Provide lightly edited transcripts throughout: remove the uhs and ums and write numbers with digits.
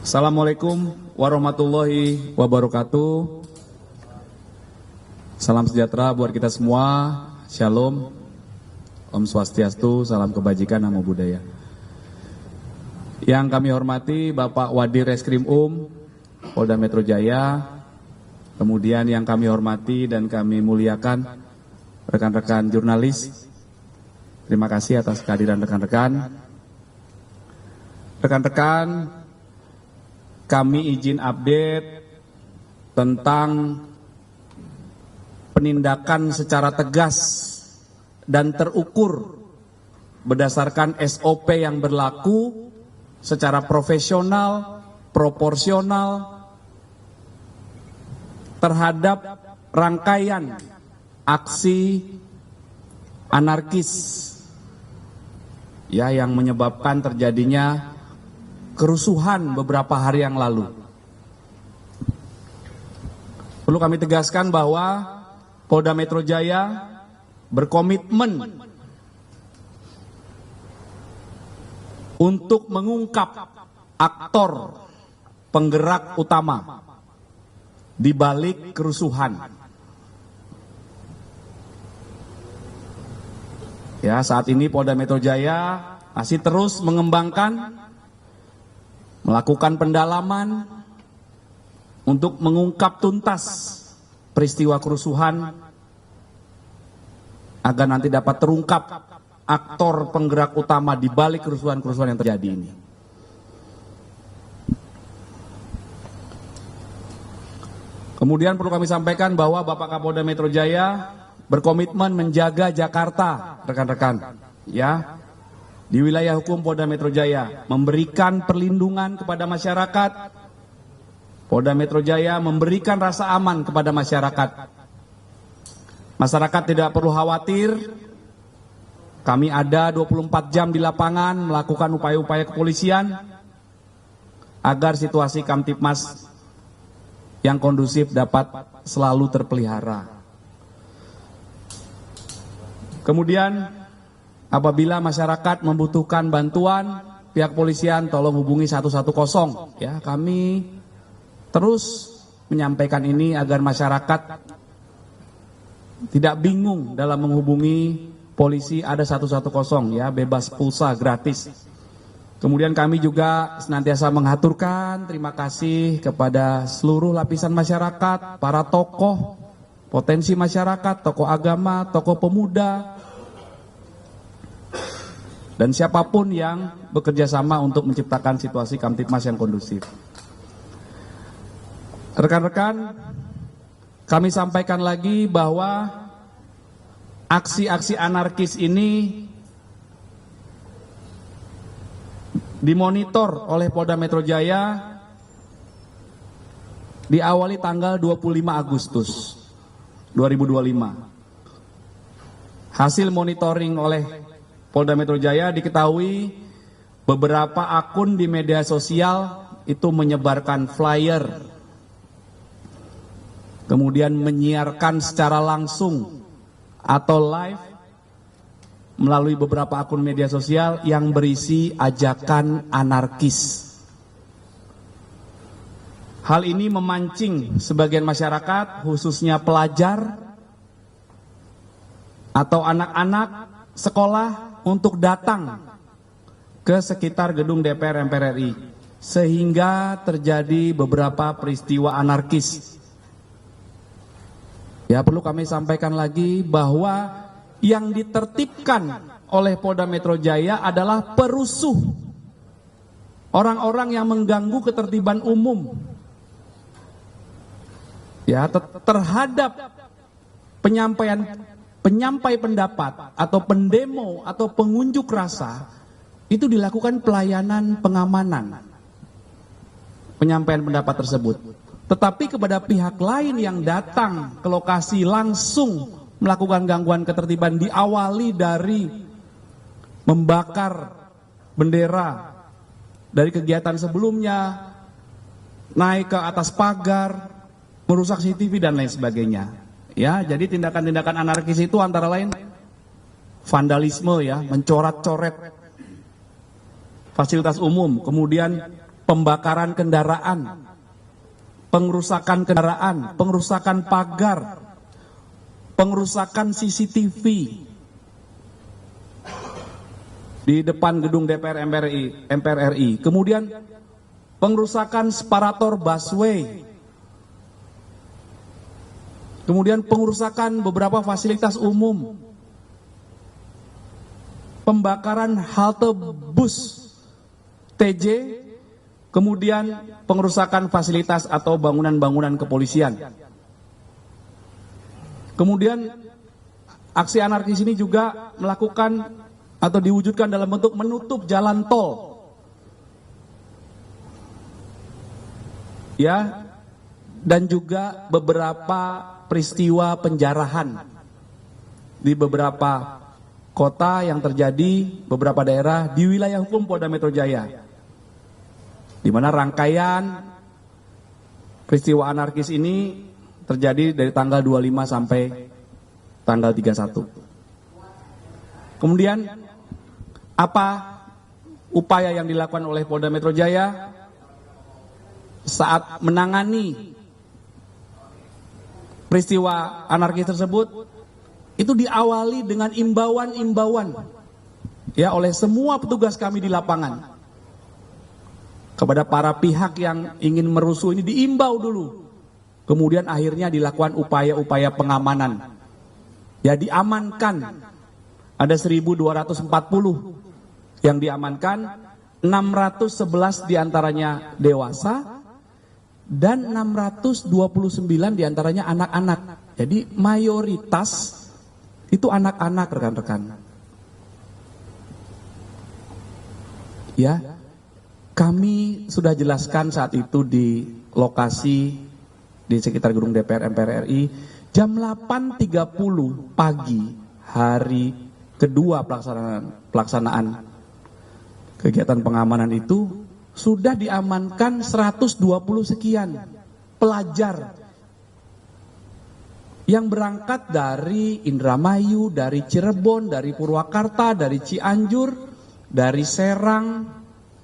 Assalamualaikum warahmatullahi wabarakatuh. Salam sejahtera buat kita semua. Shalom. Om Swastiastu, salam kebajikan, namo buddhaya. Yang kami hormati Bapak Wadir Reskrim Polda Metro Jaya. Kemudian yang kami hormati dan kami muliakan rekan-rekan jurnalis. Terima kasih atas kehadiran rekan-rekan. Rekan-rekan, kami izin update tentang penindakan secara tegas dan terukur berdasarkan SOP yang berlaku secara profesional, proporsional terhadap rangkaian aksi anarkis ya yang menyebabkan terjadinya kerusuhan beberapa hari yang lalu. Perlu kami tegaskan bahwa Polda Metro Jaya berkomitmen untuk mengungkap aktor penggerak utama di balik kerusuhan. Ya, saat ini Polda Metro Jaya masih terus mengembangkan, melakukan pendalaman untuk mengungkap tuntas peristiwa kerusuhan agar nanti dapat terungkap aktor penggerak utama di balik kerusuhan-kerusuhan yang terjadi ini. Kemudian perlu kami sampaikan bahwa Bapak Kapolda Metro Jaya berkomitmen menjaga Jakarta, rekan-rekan, ya. Di wilayah hukum Polda Metro Jaya memberikan perlindungan kepada masyarakat. Polda Metro Jaya memberikan rasa aman kepada masyarakat. Masyarakat tidak perlu khawatir. Kami ada 24 jam di lapangan melakukan upaya-upaya kepolisian agar situasi Kamtipmas yang kondusif dapat selalu terpelihara. Kemudian apabila masyarakat membutuhkan bantuan, pihak polisian tolong hubungi 110. Ya, kami terus menyampaikan ini agar masyarakat tidak bingung dalam menghubungi polisi. Ada 110 ya, bebas pulsa, gratis. Kemudian kami juga senantiasa mengaturkan terima kasih kepada seluruh lapisan masyarakat, para tokoh, potensi masyarakat, tokoh agama, tokoh pemuda, dan siapapun yang bekerja sama untuk menciptakan situasi Kamtipmas yang kondusif. Rekan-rekan, kami sampaikan lagi bahwa aksi-aksi anarkis ini dimonitor oleh Polda Metro Jaya diawali tanggal 25 Agustus 2025. Hasil monitoring oleh Polda Metro Jaya diketahui beberapa akun di media sosial itu menyebarkan flyer, kemudian menyiarkan secara langsung atau live melalui beberapa akun media sosial yang berisi ajakan anarkis. Hal ini memancing sebagian masyarakat, khususnya pelajar atau anak-anak sekolah, untuk datang ke sekitar gedung DPR MPR RI, sehingga terjadi beberapa peristiwa anarkis. Ya, perlu kami sampaikan lagi bahwa yang ditertibkan oleh Polda Metro Jaya adalah perusuh, orang-orang yang mengganggu ketertiban umum, ya, terhadap penyampai pendapat atau pendemo atau pengunjuk rasa. Itu dilakukan pelayanan pengamanan penyampaian pendapat tersebut. Tetapi kepada pihak lain yang datang ke lokasi langsung melakukan gangguan ketertiban, diawali dari membakar bendera dari kegiatan sebelumnya, naik ke atas pagar, merusak CCTV dan lain sebagainya. Ya, jadi tindakan-tindakan anarkis itu antara lain vandalisme, ya, mencoret-coret fasilitas umum, kemudian pembakaran kendaraan, pengerusakan kendaraan, pengerusakan pagar, pengerusakan CCTV di depan gedung DPR MPR RI, kemudian pengerusakan separator busway, kemudian pengerusakan beberapa fasilitas umum, pembakaran halte bus TJ, kemudian pengerusakan fasilitas atau bangunan-bangunan kepolisian. Kemudian aksi anarkis ini juga melakukan atau diwujudkan dalam bentuk menutup jalan tol. Ya, dan juga beberapa peristiwa penjarahan di beberapa kota yang terjadi beberapa daerah di wilayah hukum Polda Metro Jaya, di mana rangkaian peristiwa anarkis ini terjadi dari tanggal 25 sampai tanggal 31. Kemudian apa upaya yang dilakukan oleh Polda Metro Jaya saat menangani peristiwa anarkis tersebut? Itu diawali dengan imbauan-imbauan ya oleh semua petugas kami di lapangan kepada para pihak yang ingin merusuh ini, diimbau dulu. Kemudian akhirnya dilakukan upaya-upaya pengamanan. Ya, diamankan. Ada 1.240 yang diamankan, 611 diantaranya dewasa, dan 629 diantaranya anak-anak. Jadi mayoritas itu anak-anak, rekan-rekan. Ya, kami sudah jelaskan saat itu di lokasi di sekitar gedung DPR MPR RI, jam 8.30 pagi hari kedua pelaksanaan kegiatan pengamanan itu sudah diamankan 120 sekian pelajar yang berangkat dari Indramayu, dari Cirebon, dari Purwakarta, dari Cianjur, dari Serang,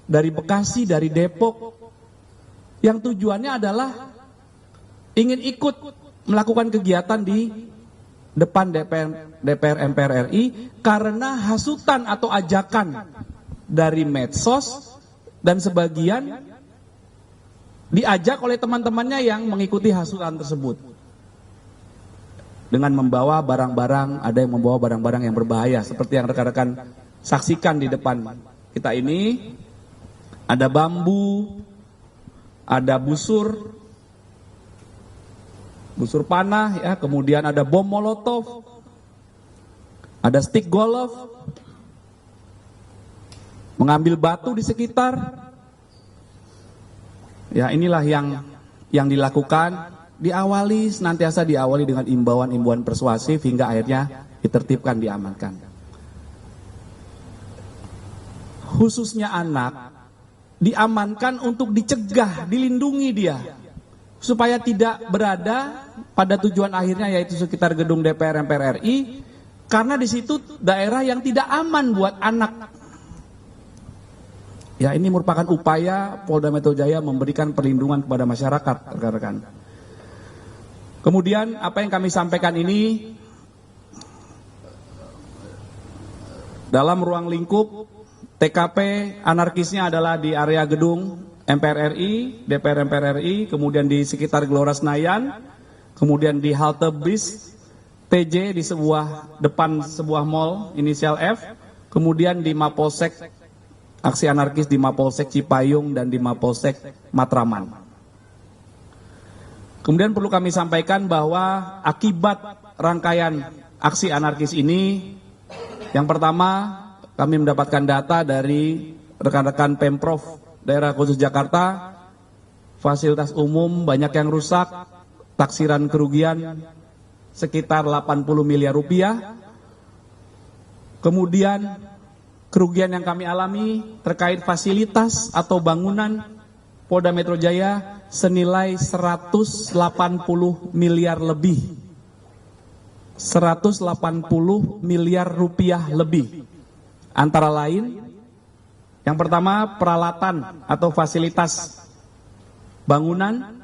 dari Bekasi, dari Depok, yang tujuannya adalah ingin ikut melakukan kegiatan di depan DPR MPR RI karena hasutan atau ajakan dari medsos, dan sebagian diajak oleh teman-temannya yang mengikuti hasutan tersebut dengan membawa barang-barang, ada yang membawa barang-barang yang berbahaya seperti yang rekan-rekan saksikan di depan kita ini. Ada bambu, ada busur panah ya, kemudian ada bom molotov, ada stick golf, mengambil batu di sekitar. Ya, inilah yang dilakukan, senantiasa diawali dengan imbauan-imbauan persuasif hingga akhirnya ditertibkan, diamankan. Khususnya anak diamankan untuk dicegah, dilindungi dia supaya tidak berada pada tujuan akhirnya, yaitu sekitar gedung DPR MPR RI, karena di situ daerah yang tidak aman buat anak. Ya, ini merupakan upaya Polda Metro Jaya memberikan perlindungan kepada masyarakat, rekan-rekan. Kemudian apa yang kami sampaikan ini dalam ruang lingkup TKP anarkisnya adalah di area gedung MPR RI, DPR MPR RI, kemudian di sekitar Gelora Senayan, kemudian di halte bis TJ di depan sebuah mall inisial F, kemudian di Mapolsek, aksi anarkis di Mapolsek Cipayung dan di Mapolsek Matraman. Kemudian perlu kami sampaikan bahwa akibat rangkaian aksi anarkis ini, yang pertama kami mendapatkan data dari rekan-rekan Pemprov Daerah Khusus Jakarta, fasilitas umum banyak yang rusak, taksiran kerugian sekitar 80 miliar rupiah. Kemudian kerugian yang kami alami terkait fasilitas atau bangunan Polda Metro Jaya senilai 180 miliar lebih. 180 miliar rupiah lebih. Antara lain Yang pertama, peralatan atau fasilitas bangunan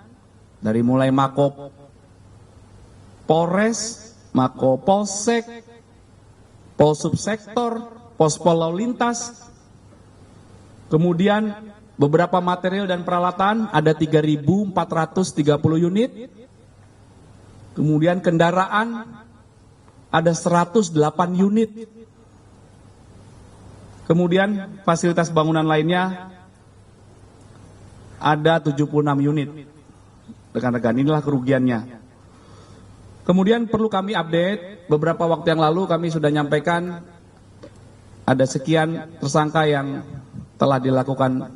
dari mulai Mako Polres, Mako Polsek, Polsubsektor, Pospol Lalu Lintas. Kemudian beberapa material dan peralatan ada 3.430 unit. Kemudian kendaraan ada 108 unit. Kemudian fasilitas bangunan lainnya ada 76 unit. Rekan-rekan, inilah kerugiannya. Kemudian perlu kami update, beberapa waktu yang lalu kami sudah nyampaikan ada sekian tersangka yang telah dilakukan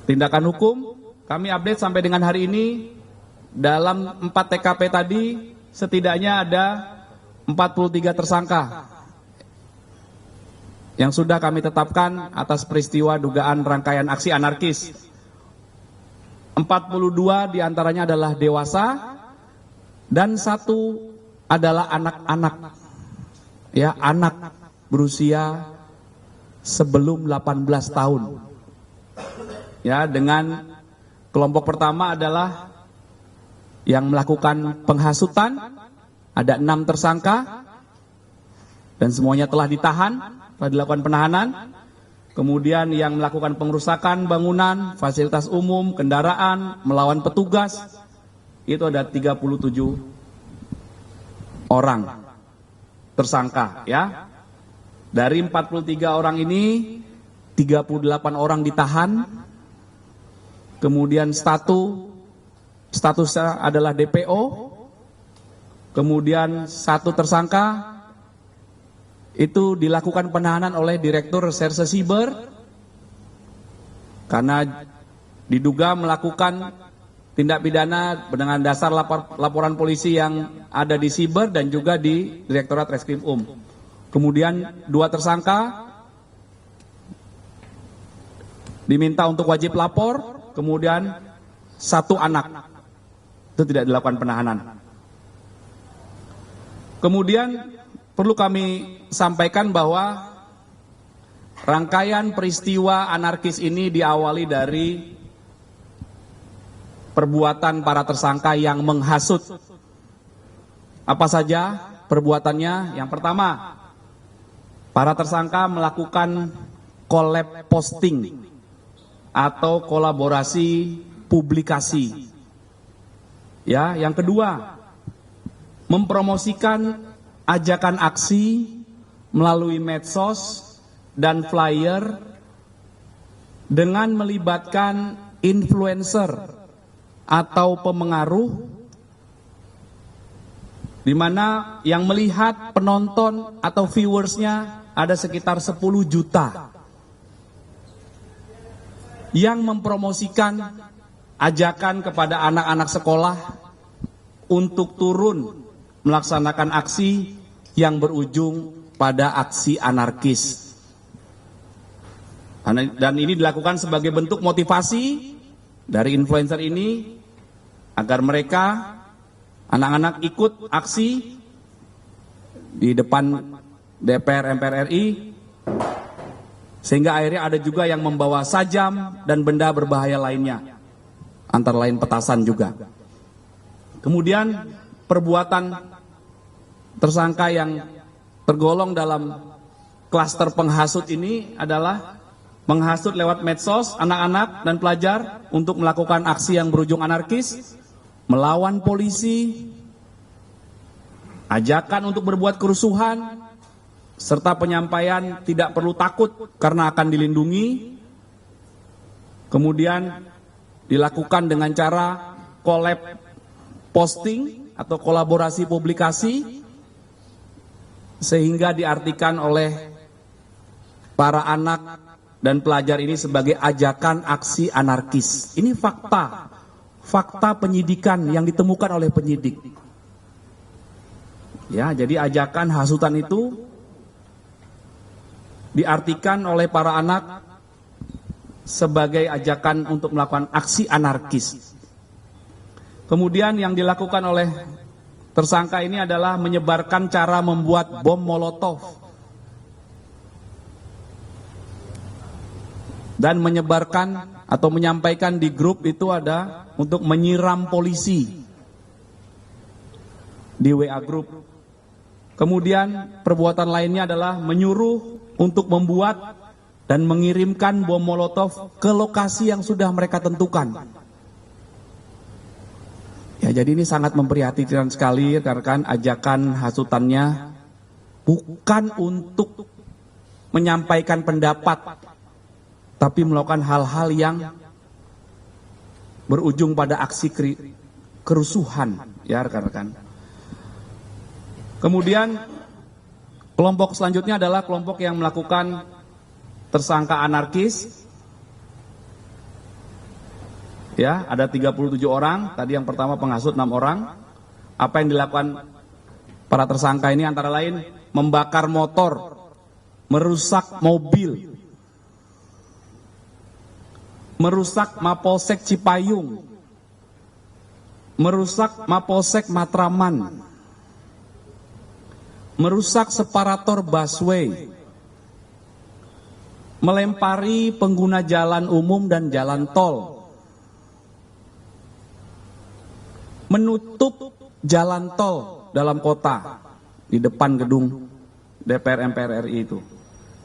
tindakan hukum. Kami update sampai dengan hari ini, dalam 4 TKP tadi setidaknya ada 43 tersangka yang sudah kami tetapkan atas peristiwa dugaan rangkaian aksi anarkis. 42 diantaranya adalah dewasa dan 1 adalah anak-anak, ya, anak berusia sebelum 18 tahun. Ya, dengan kelompok pertama adalah yang melakukan penghasutan, ada 6 tersangka dan semuanya telah ditahan, telah dilakukan penahanan. Kemudian yang melakukan pengerusakan bangunan, fasilitas umum, kendaraan, melawan petugas, itu ada 37 orang tersangka, ya. Dari 43 orang ini 38 orang ditahan. Kemudian statusnya adalah DPO. Kemudian 1 tersangka itu dilakukan penahanan oleh Direktur Reserse Siber karena diduga melakukan tindak pidana dengan dasar laporan polisi yang ada di Siber dan juga di Direktorat Reskrim Kemudian 2 tersangka diminta untuk wajib lapor, kemudian 1 anak itu tidak dilakukan penahanan. Kemudian perlu kami sampaikan bahwa rangkaian peristiwa anarkis ini diawali dari perbuatan para tersangka yang menghasut. Apa saja perbuatannya? Yang pertama, para tersangka melakukan collab posting atau kolaborasi publikasi. Ya, yang kedua, mempromosikan ajakan aksi melalui medsos dan flyer dengan melibatkan influencer atau pemengaruh, di mana yang melihat penonton atau viewersnya ada sekitar 10 juta, yang mempromosikan ajakan kepada anak-anak sekolah untuk turun melaksanakan aksi yang berujung pada aksi anarkis. Dan ini dilakukan sebagai bentuk motivasi dari influencer ini agar mereka, anak-anak, ikut aksi di depan DPR MPR RI, sehingga akhirnya ada juga yang membawa sajam dan benda berbahaya lainnya, antara lain petasan juga. Kemudian perbuatan tersangka yang tergolong dalam klaster penghasut ini adalah menghasut lewat medsos anak-anak dan pelajar untuk melakukan aksi yang berujung anarkis, melawan polisi, ajakan untuk berbuat kerusuhan, serta penyampaian tidak perlu takut karena akan dilindungi. Kemudian dilakukan dengan cara collab posting atau kolaborasi publikasi, sehingga diartikan oleh para anak dan pelajar ini sebagai ajakan aksi anarkis. Ini fakta penyidikan yang ditemukan oleh penyidik. Ya, jadi ajakan hasutan itu diartikan oleh para anak sebagai ajakan untuk melakukan aksi anarkis. Kemudian yang dilakukan oleh tersangka ini adalah menyebarkan cara membuat bom molotov dan menyebarkan atau menyampaikan di grup itu ada untuk menyiram polisi di WA grup. Kemudian perbuatan lainnya adalah menyuruh untuk membuat dan mengirimkan bom molotov ke lokasi yang sudah mereka tentukan. Ya, jadi ini sangat memprihatinkan sekali, rekan-rekan. Ajakan hasutannya bukan untuk menyampaikan pendapat, tapi melakukan hal-hal yang berujung pada aksi kerusuhan, ya rekan-rekan. Kemudian kelompok selanjutnya adalah kelompok yang melakukan tersangka anarkis. Ya, ada 37 orang, tadi yang pertama penghasut 6 orang. Apa yang dilakukan para tersangka ini antara lain membakar motor, merusak mobil, merusak Mapolsek Cipayung, merusak Mapolsek Matraman, merusak separator busway, melempari pengguna jalan umum dan jalan tol, menutup jalan tol dalam kota di depan gedung DPR MPR RI itu.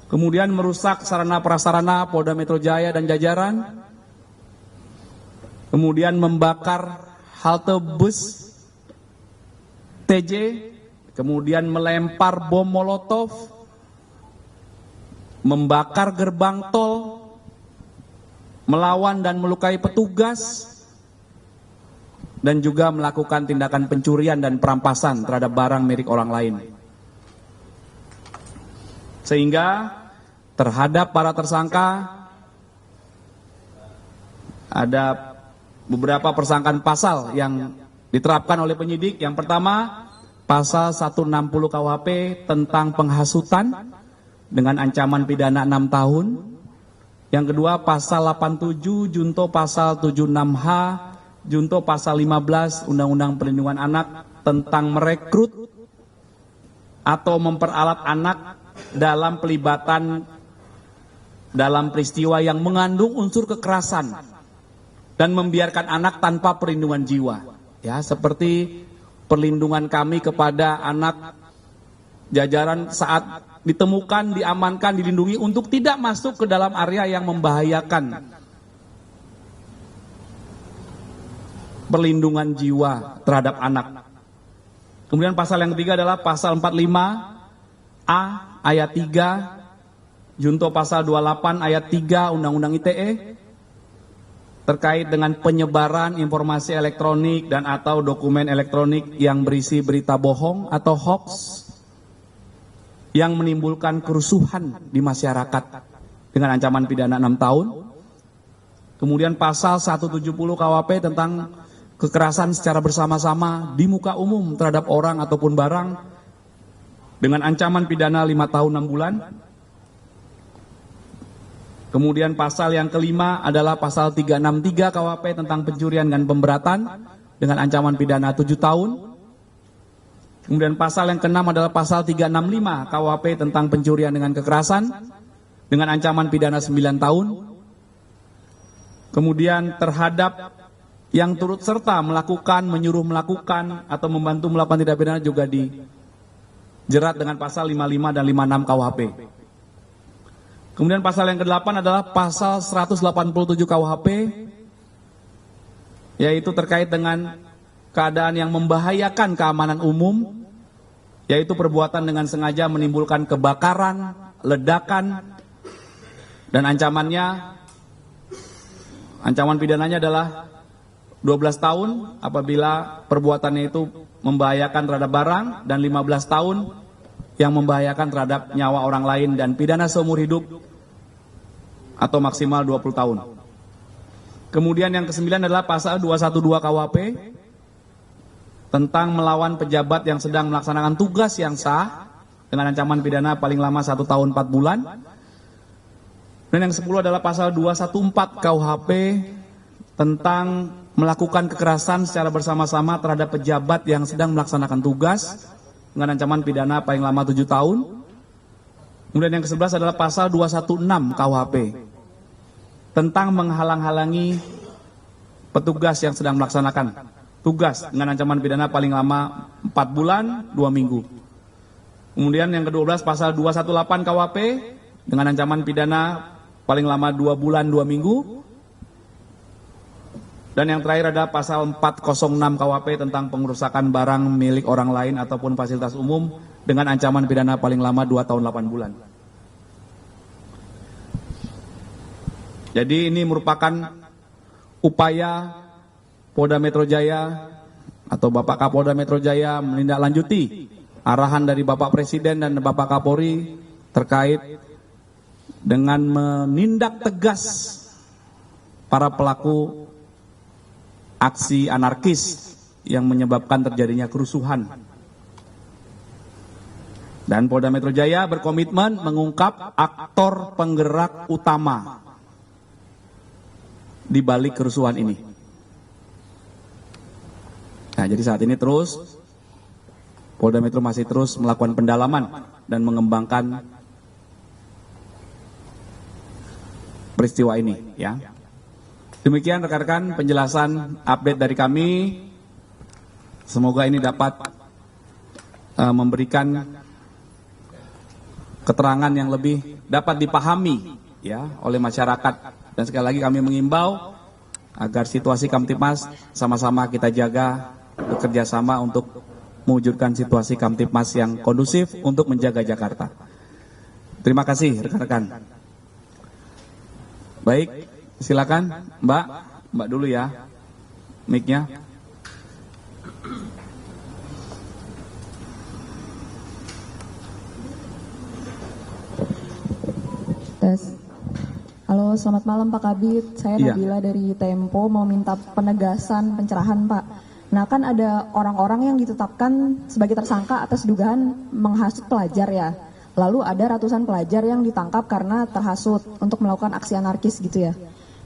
Kemudian merusak sarana prasarana Polda Metro Jaya dan jajaran. Kemudian membakar halte bus TJ, kemudian melempar bom molotov, membakar gerbang tol, melawan dan melukai petugas, dan juga melakukan tindakan pencurian dan perampasan terhadap barang milik orang lain. Sehingga terhadap para tersangka ada beberapa persangkaan pasal yang diterapkan oleh penyidik. Yang pertama, pasal 160 KUHP tentang penghasutan dengan ancaman pidana 6 tahun. Yang kedua, pasal 87 junto pasal 76H junto pasal 15 Undang-Undang Perlindungan Anak tentang merekrut atau memperalat anak dalam pelibatan dalam peristiwa yang mengandung unsur kekerasan dan membiarkan anak tanpa perlindungan jiwa. Ya, seperti perlindungan kami kepada anak jajaran saat ditemukan, diamankan, dilindungi untuk tidak masuk ke dalam area yang membahayakan perlindungan jiwa terhadap anak. Kemudian pasal yang ketiga adalah pasal 45A ayat 3 junto pasal 28 ayat 3 Undang-Undang ITE terkait dengan penyebaran informasi elektronik dan atau dokumen elektronik yang berisi berita bohong atau hoax yang menimbulkan kerusuhan di masyarakat dengan ancaman pidana 6 tahun. Kemudian pasal 170 KUHP tentang kekerasan secara bersama-sama di muka umum terhadap orang ataupun barang dengan ancaman pidana 5 tahun 6 bulan. Kemudian pasal yang kelima adalah pasal 363 KUHP tentang pencurian dan pemberatan dengan ancaman pidana 7 tahun. Kemudian pasal yang keenam adalah pasal 365 KUHP tentang pencurian dengan kekerasan dengan ancaman pidana 9 tahun. Kemudian terhadap yang turut serta melakukan, menyuruh melakukan, atau membantu melakukan tindak pidana juga dijerat dengan pasal 55 dan 56 KUHP. Kemudian pasal yang ke-8 adalah pasal 187 KUHP, yaitu terkait dengan keadaan yang membahayakan keamanan umum, yaitu perbuatan dengan sengaja menimbulkan kebakaran, ledakan, dan ancaman pidananya adalah 12 tahun apabila perbuatannya itu membahayakan terhadap barang dan 15 tahun yang membahayakan terhadap nyawa orang lain dan pidana seumur hidup atau maksimal 20 tahun. Kemudian yang ke-9 adalah pasal 212 KUHP tentang melawan pejabat yang sedang melaksanakan tugas yang sah dengan ancaman pidana paling lama 1 tahun 4 bulan. Dan yang ke-10 adalah pasal 214 KUHP tentang melakukan kekerasan secara bersama-sama terhadap pejabat yang sedang melaksanakan tugas dengan ancaman pidana paling lama 7 tahun. Kemudian yang ke-11 adalah pasal 216 KUHP tentang menghalang-halangi petugas yang sedang melaksanakan tugas dengan ancaman pidana paling lama 4 bulan 2 minggu. Kemudian yang ke-12 pasal 218 KUHP dengan ancaman pidana paling lama 2 bulan 2 minggu. Dan yang terakhir ada pasal 406 KUHP tentang pengerusakan barang milik orang lain ataupun fasilitas umum dengan ancaman pidana paling lama 2 tahun 8 bulan. Jadi ini merupakan upaya Polda Metro Jaya atau Bapak Kapolda Metro Jaya menindaklanjuti arahan dari Bapak Presiden dan Bapak Kapolri terkait dengan menindak tegas para pelaku aksi anarkis yang menyebabkan terjadinya kerusuhan. Dan Polda Metro Jaya berkomitmen mengungkap aktor penggerak utama di balik kerusuhan ini. Nah, jadi saat ini terus Polda Metro masih terus melakukan pendalaman dan mengembangkan peristiwa ini, ya. Demikian rekan-rekan penjelasan update dari kami. Semoga ini dapat memberikan keterangan yang lebih dapat dipahami, ya, oleh masyarakat. Dan sekali lagi kami mengimbau agar situasi Kamtipmas sama-sama kita jaga, bekerja sama untuk mewujudkan situasi Kamtipmas yang kondusif untuk menjaga Jakarta. Terima kasih rekan-rekan. Baik, silakan Mbak dulu ya, mic-nya. Halo, selamat malam Pak Kabid. Saya Nabila dari Tempo, mau minta penegasan pencerahan Pak. Nah, kan ada orang-orang yang ditetapkan sebagai tersangka atas dugaan menghasut pelajar ya. Lalu ada ratusan pelajar yang ditangkap karena terhasut untuk melakukan aksi anarkis gitu ya.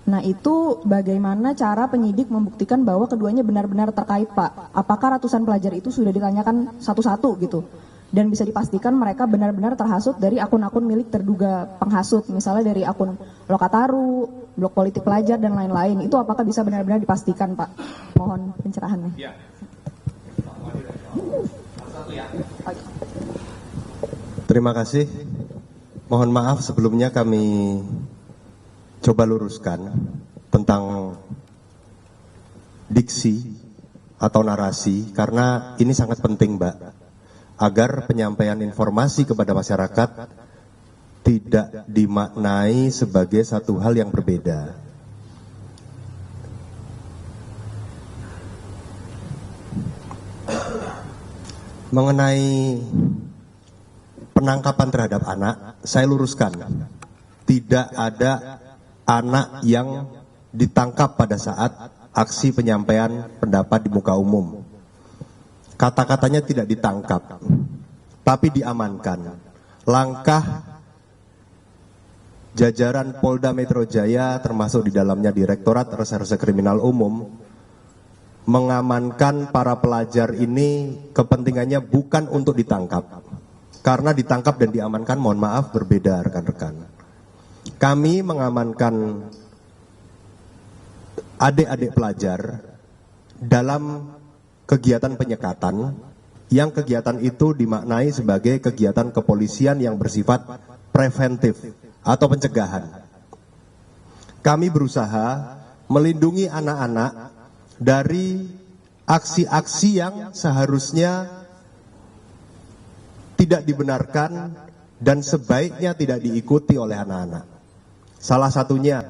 Nah, itu bagaimana cara penyidik membuktikan bahwa keduanya benar-benar terkait Pak? Apakah ratusan pelajar itu sudah ditanyakan satu-satu gitu? Dan bisa dipastikan mereka benar-benar terhasut dari akun-akun milik terduga penghasut, misalnya dari akun Lokataru, Blog Politik Pelajar, dan lain-lain. Itu apakah bisa benar-benar dipastikan, Pak? Mohon pencerahannya. Ya. Terima kasih. Mohon maaf sebelumnya kami coba luruskan tentang diksi atau narasi, karena ini sangat penting, Mbak, agar penyampaian informasi kepada masyarakat tidak dimaknai sebagai satu hal yang berbeda. Mengenai penangkapan terhadap anak, saya luruskan, tidak ada anak yang ditangkap pada saat aksi penyampaian pendapat di muka umum. Kata-katanya tidak ditangkap, tapi diamankan. Langkah jajaran Polda Metro Jaya, termasuk di dalamnya Direktorat Reserse Kriminal Umum, mengamankan para pelajar ini kepentingannya bukan untuk ditangkap. Karena ditangkap dan diamankan, mohon maaf, berbeda rekan-rekan. Kami mengamankan adik-adik pelajar dalam kegiatan penyekatan, yang kegiatan itu dimaknai sebagai kegiatan kepolisian yang bersifat preventif atau pencegahan. Kami berusaha melindungi anak-anak dari aksi-aksi yang seharusnya tidak dibenarkan dan sebaiknya tidak diikuti oleh anak-anak. Salah satunya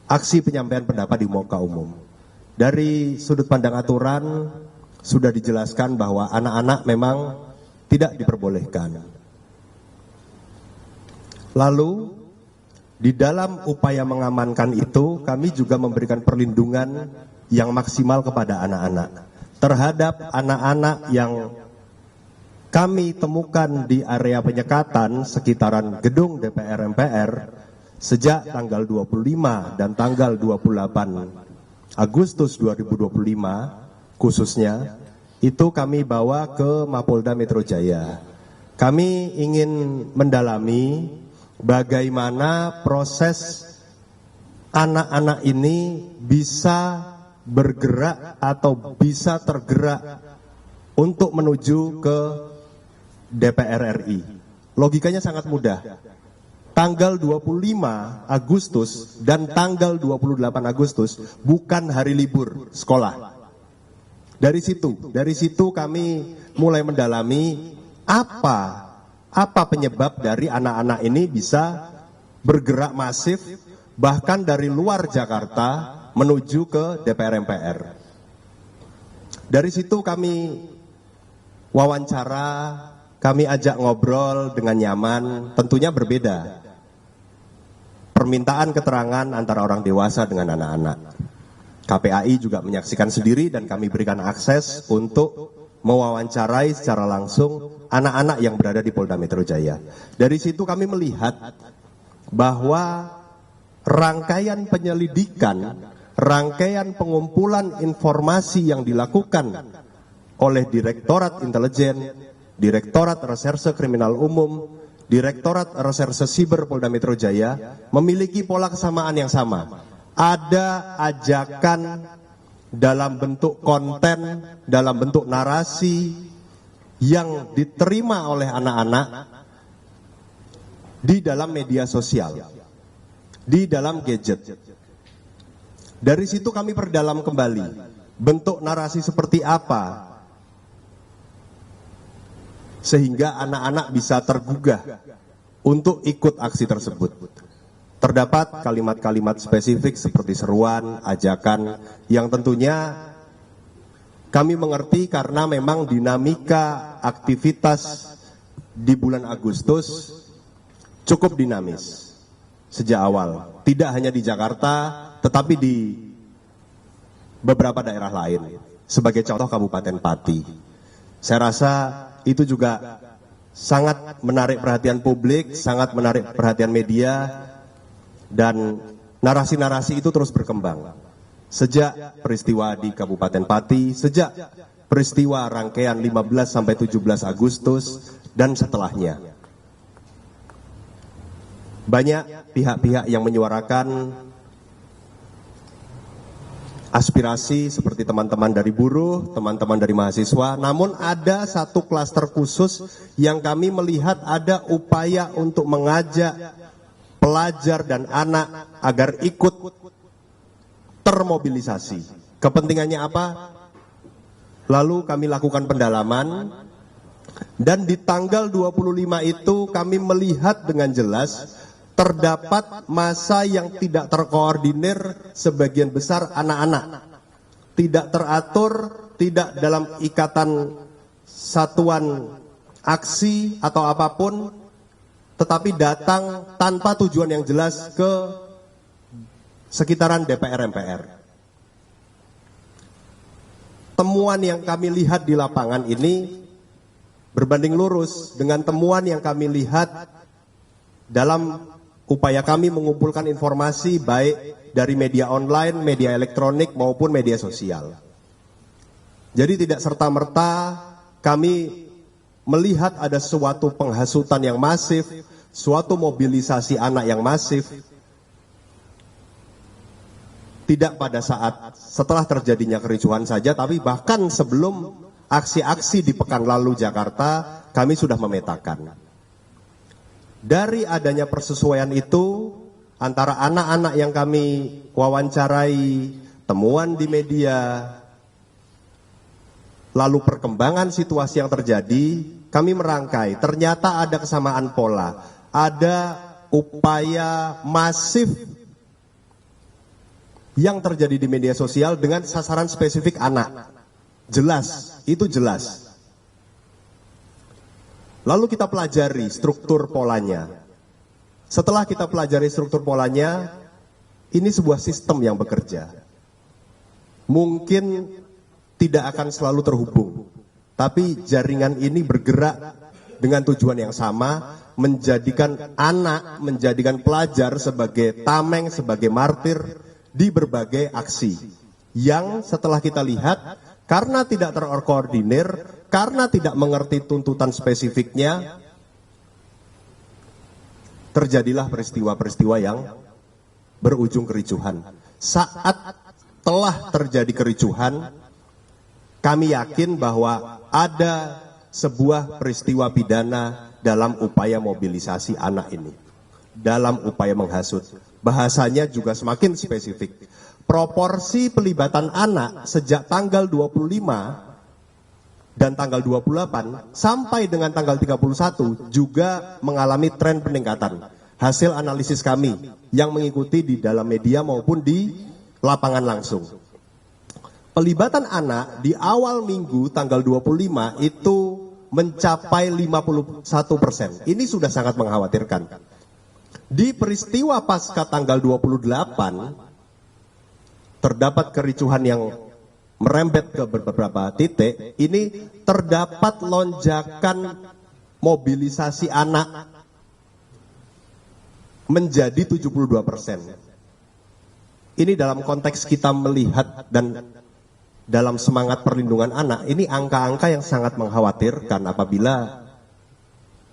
aksi penyampaian pendapat di muka umum. Dari sudut pandang aturan sudah dijelaskan bahwa anak-anak memang tidak diperbolehkan. Lalu di dalam upaya mengamankan itu, kami juga memberikan perlindungan yang maksimal kepada anak-anak. Terhadap anak-anak yang kami temukan di area penyekatan sekitaran gedung DPR MPR sejak tanggal 25 dan tanggal 28 Agustus 2025 khususnya, itu kami bawa ke Mapolda Metro Jaya. Kami ingin mendalami bagaimana proses anak-anak ini bisa bergerak atau bisa tergerak untuk menuju ke DPR RI. Logikanya sangat mudah. Tanggal 25 Agustus dan tanggal 28 Agustus bukan hari libur sekolah. Dari situ kami mulai mendalami apa penyebab dari anak-anak ini bisa bergerak masif bahkan dari luar Jakarta menuju ke DPR MPR. Dari situ kami wawancara, kami ajak ngobrol dengan nyaman, tentunya berbeda. Permintaan keterangan antara orang dewasa dengan anak-anak. KPAI juga menyaksikan sendiri dan kami berikan akses untuk mewawancarai secara langsung anak-anak yang berada di Polda Metro Jaya. Dari situ kami melihat bahwa rangkaian penyelidikan, rangkaian pengumpulan informasi yang dilakukan oleh Direktorat Intelijen, Direktorat Reserse Kriminal Umum, Direktorat Reserse Siber Polda Metro Jaya memiliki pola kesamaan yang sama. Ada ajakan dalam bentuk konten, dalam bentuk narasi yang diterima oleh anak-anak di dalam media sosial, di dalam gadget. Dari situ kami perdalam kembali bentuk narasi seperti apa sehingga anak-anak bisa tergugah untuk ikut aksi tersebut. Terdapat kalimat-kalimat spesifik seperti seruan, ajakan yang tentunya kami mengerti karena memang dinamika aktivitas di bulan Agustus cukup dinamis sejak awal. Tidak hanya di Jakarta, tetapi di beberapa daerah lain. Sebagai contoh Kabupaten Pati. Saya rasa itu juga sangat menarik perhatian publik, sangat menarik perhatian media, dan narasi-narasi itu terus berkembang. Sejak peristiwa di Kabupaten Pati, sejak peristiwa rangkaian 15 sampai 17 Agustus, dan setelahnya. Banyak pihak-pihak yang menyuarakan aspirasi seperti teman-teman dari buruh, teman-teman dari mahasiswa, namun ada satu klaster khusus yang kami melihat ada upaya untuk mengajak pelajar dan anak agar ikut termobilisasi. Kepentingannya apa? Lalu kami lakukan pendalaman dan di tanggal 25 itu kami melihat dengan jelas terdapat massa yang tidak terkoordinir, sebagian besar anak-anak. Tidak teratur, tidak dalam ikatan satuan aksi atau apapun, tetapi datang tanpa tujuan yang jelas ke sekitaran DPR MPR. Temuan yang kami lihat di lapangan ini berbanding lurus dengan temuan yang kami lihat dalam upaya kami mengumpulkan informasi baik dari media online, media elektronik maupun media sosial. Jadi tidak serta-merta kami melihat ada suatu penghasutan yang masif, suatu mobilisasi anak yang masif. Tidak pada saat setelah terjadinya kericuhan saja, tapi bahkan sebelum aksi-aksi di pekan lalu Jakarta, kami sudah memetakan. Dari adanya persesuaian itu, antara anak-anak yang kami wawancarai, temuan di media, lalu perkembangan situasi yang terjadi, kami merangkai, ternyata ada kesamaan pola, ada upaya masif yang terjadi di media sosial dengan sasaran spesifik anak. Jelas, itu jelas. Lalu kita pelajari struktur polanya. Setelah kita pelajari struktur polanya, ini sebuah sistem yang bekerja. Mungkin tidak akan selalu terhubung, tapi jaringan ini bergerak dengan tujuan yang sama, menjadikan anak, menjadikan pelajar sebagai tameng, sebagai martir di berbagai aksi. Yang setelah kita lihat, karena tidak terkoordinir, karena tidak mengerti tuntutan spesifiknya, terjadilah peristiwa-peristiwa yang berujung kericuhan. Saat telah terjadi kericuhan, kami yakin bahwa ada sebuah peristiwa pidana dalam upaya mobilisasi anak ini, dalam upaya menghasut. Bahasanya juga semakin spesifik. Proporsi pelibatan anak sejak tanggal 25 dan tanggal 28 sampai dengan tanggal 31 juga mengalami tren peningkatan. Hasil analisis kami yang mengikuti di dalam media maupun di lapangan langsung. Pelibatan anak di awal minggu tanggal 25 itu mencapai 51%. Ini sudah sangat mengkhawatirkan. Di peristiwa pasca tanggal 28 terdapat kericuhan yang merembet ke beberapa titik. Ini terdapat lonjakan mobilisasi anak menjadi 72%. Ini dalam konteks kita melihat dan dalam semangat perlindungan anak, ini angka-angka yang sangat mengkhawatirkan apabila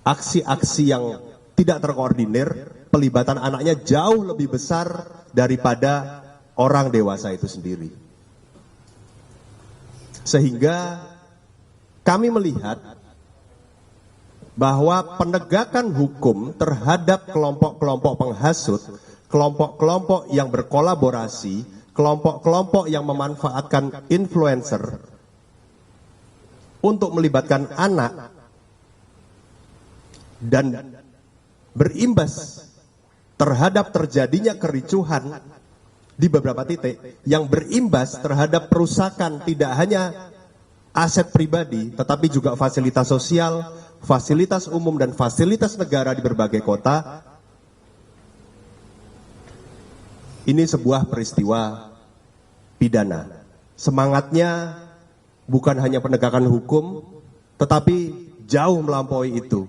aksi-aksi yang tidak terkoordinir, pelibatan anaknya jauh lebih besar daripada orang dewasa itu sendiri. Sehingga kami melihat bahwa penegakan hukum terhadap kelompok-kelompok penghasut, kelompok-kelompok yang berkolaborasi, kelompok-kelompok yang memanfaatkan influencer untuk melibatkan anak dan berimbas terhadap terjadinya kericuhan di beberapa titik yang berimbas terhadap perusakan tidak hanya aset pribadi tetapi juga fasilitas sosial, fasilitas umum dan fasilitas negara di berbagai kota. Ini sebuah peristiwa pidana. Semangatnya bukan hanya penegakan hukum tetapi jauh melampaui itu.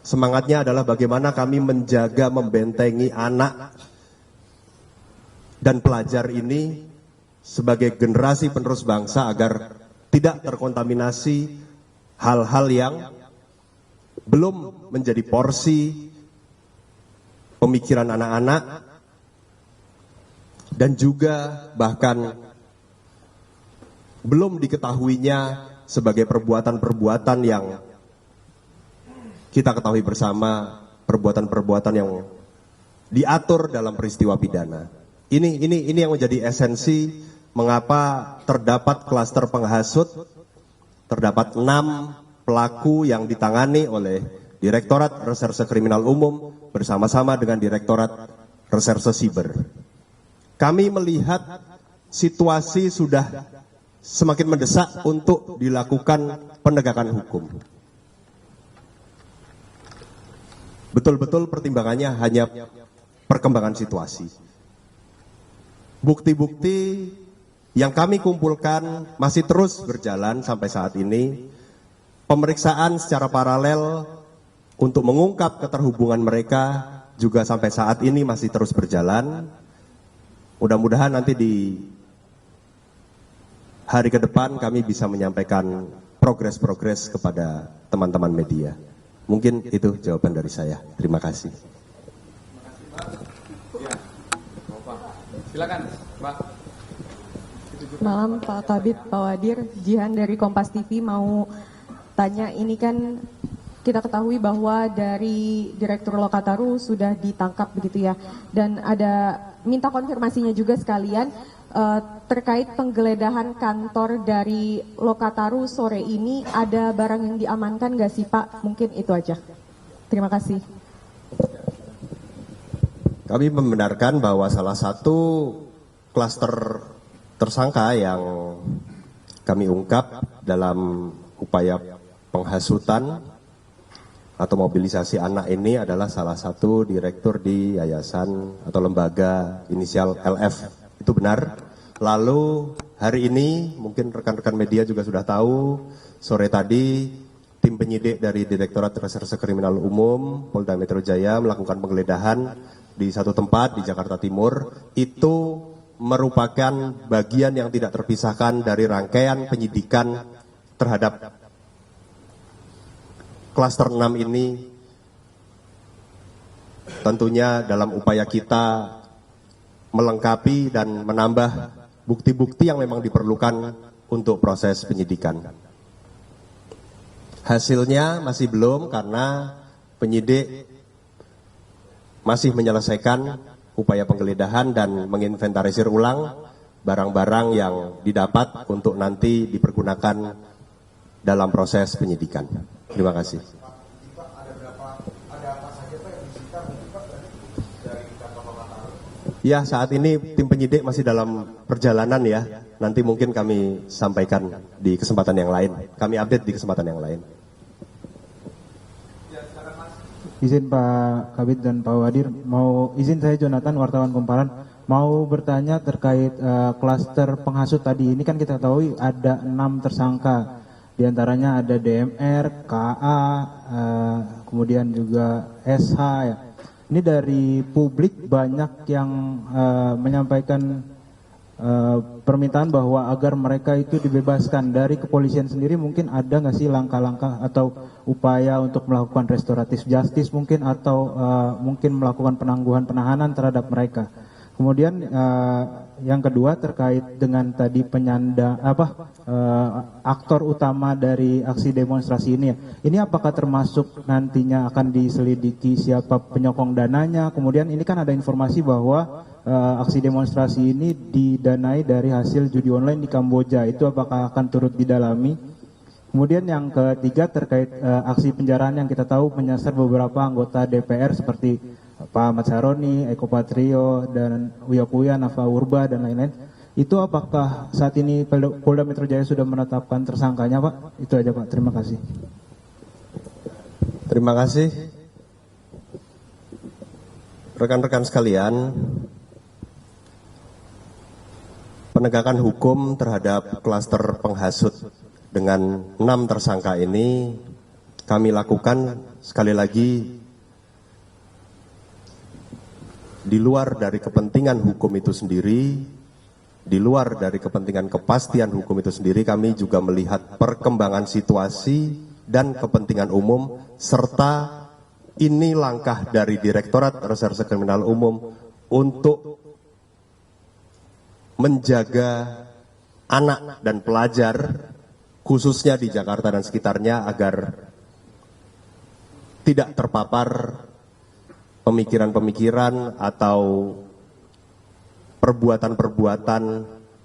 Semangatnya adalah bagaimana kami menjaga, membentengi anak dan pelajar ini sebagai generasi penerus bangsa agar tidak terkontaminasi hal-hal yang belum menjadi porsi pemikiran anak-anak dan juga bahkan belum diketahuinya sebagai perbuatan-perbuatan yang kita ketahui bersama, perbuatan-perbuatan yang diatur dalam peristiwa pidana. Ini yang menjadi esensi mengapa terdapat klaster penghasut, terdapat 6 pelaku yang ditangani oleh Direktorat Reserse Kriminal Umum bersama-sama dengan Direktorat Reserse Siber. Kami melihat situasi sudah semakin mendesak untuk dilakukan penegakan hukum. Betul-betul pertimbangannya hanya perkembangan situasi. Bukti-bukti yang kami kumpulkan masih terus berjalan sampai saat ini. Pemeriksaan secara paralel untuk mengungkap keterhubungan mereka juga sampai saat ini masih terus berjalan. Mudah-mudahan nanti di hari ke depan kami bisa menyampaikan progres-progres kepada teman-teman media. Mungkin itu jawaban dari saya. Terima kasih. Silakan, Pak. Malam Pak Kabid, Pak Wadir, Jihan dari Kompas TV mau tanya, ini kan kita ketahui bahwa dari Direktur Lokataru sudah ditangkap begitu ya, dan ada minta konfirmasinya juga sekalian terkait penggeledahan kantor dari Lokataru sore ini, ada barang yang diamankan nggak sih Pak? Mungkin itu aja. Terima kasih. Kami membenarkan bahwa salah satu klaster tersangka yang kami ungkap dalam upaya penghasutan atau mobilisasi anak ini adalah salah satu direktur di yayasan atau lembaga inisial LF. Itu benar. Lalu hari ini mungkin rekan-rekan media juga sudah tahu, sore tadi tim penyidik dari Direktorat Reserse Kriminal Umum Polda Metro Jaya melakukan penggeledahan di satu tempat di Jakarta Timur. Itu merupakan bagian yang tidak terpisahkan dari rangkaian penyidikan terhadap klaster 6 ini. Tentunya dalam upaya kita melengkapi dan menambah bukti-bukti yang memang diperlukan untuk proses penyidikan. Hasilnya masih belum karena penyidik masih menyelesaikan upaya penggeledahan dan menginventarisir ulang barang-barang yang didapat untuk nanti dipergunakan dalam proses penyidikan. Terima kasih. Ya, saat ini tim penyidik masih dalam perjalanan ya. Nanti mungkin kami sampaikan di kesempatan yang lain. Kami update di kesempatan yang lain. Izin Pak Kabid dan Pak Wadir, izin saya Jonathan, wartawan Kumparan, mau bertanya terkait klaster penghasut tadi. Ini kan kita tahu ada 6 tersangka, di antaranya ada DMR, KA, kemudian juga SH ya. Ini dari publik banyak yang menyampaikan permintaan bahwa agar mereka itu dibebaskan. Dari kepolisian sendiri mungkin ada nggak sih langkah-langkah atau upaya untuk melakukan restoratif justice mungkin, atau mungkin melakukan penangguhan penahanan terhadap mereka. Kemudian yang kedua terkait dengan tadi aktor utama dari aksi demonstrasi ini ya. Ini apakah termasuk nantinya akan diselidiki siapa penyokong dananya? Kemudian ini kan ada informasi bahwa aksi demonstrasi ini didanai dari hasil judi online di Kamboja. Itu apakah akan turut didalami? Kemudian yang ketiga terkait aksi penjarahan yang kita tahu menyasar beberapa anggota DPR seperti Pak Ahmad Saroni, Eko Patrio, dan Uya Kuya, Nafa Urba, dan lain-lain. Itu apakah saat ini Polda Metro Jaya sudah menetapkan tersangkanya, Pak? Itu aja, Pak. Terima kasih. Terima kasih. Rekan-rekan sekalian, penegakan hukum terhadap klaster penghasut dengan 6 tersangka ini kami lakukan sekali lagi di luar dari kepentingan hukum itu sendiri, di luar dari kepentingan kepastian hukum itu sendiri, kami juga melihat perkembangan situasi dan kepentingan umum, serta ini langkah dari Direktorat Reserse Kriminal Umum untuk menjaga anak dan pelajar, khususnya di Jakarta dan sekitarnya, agar tidak terpapar pemikiran-pemikiran atau perbuatan-perbuatan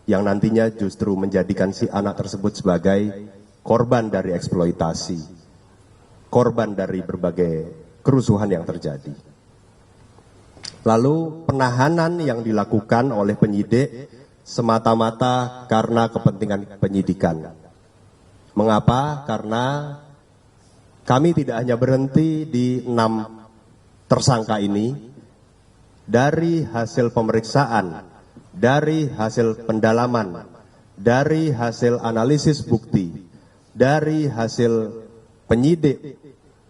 yang nantinya justru menjadikan si anak tersebut sebagai korban dari eksploitasi, korban dari berbagai kerusuhan yang terjadi. Lalu penahanan yang dilakukan oleh penyidik semata-mata karena kepentingan penyidikan. Mengapa? Karena kami tidak hanya berhenti di 6 tersangka ini. Dari hasil pemeriksaan, dari hasil pendalaman, dari hasil analisis bukti, dari hasil penyidik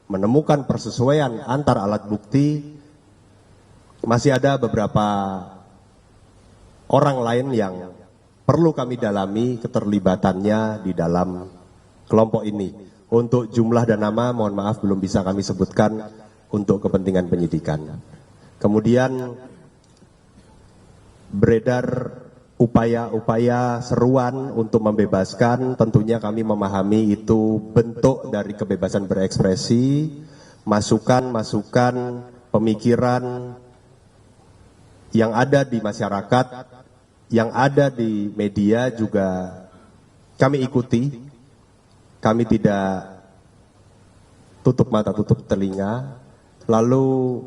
menemukan persesuaian antar alat bukti, masih ada beberapa orang lain yang perlu kami dalami keterlibatannya di dalam kelompok ini. Untuk jumlah dan nama, mohon maaf belum bisa kami sebutkan untuk kepentingan penyidikan. Kemudian beredar upaya-upaya seruan untuk membebaskan, tentunya kami memahami itu bentuk dari kebebasan berekspresi, masukan-masukan, pemikiran yang ada di masyarakat, yang ada di media juga kami ikuti. Kami tidak tutup mata, tutup telinga. Lalu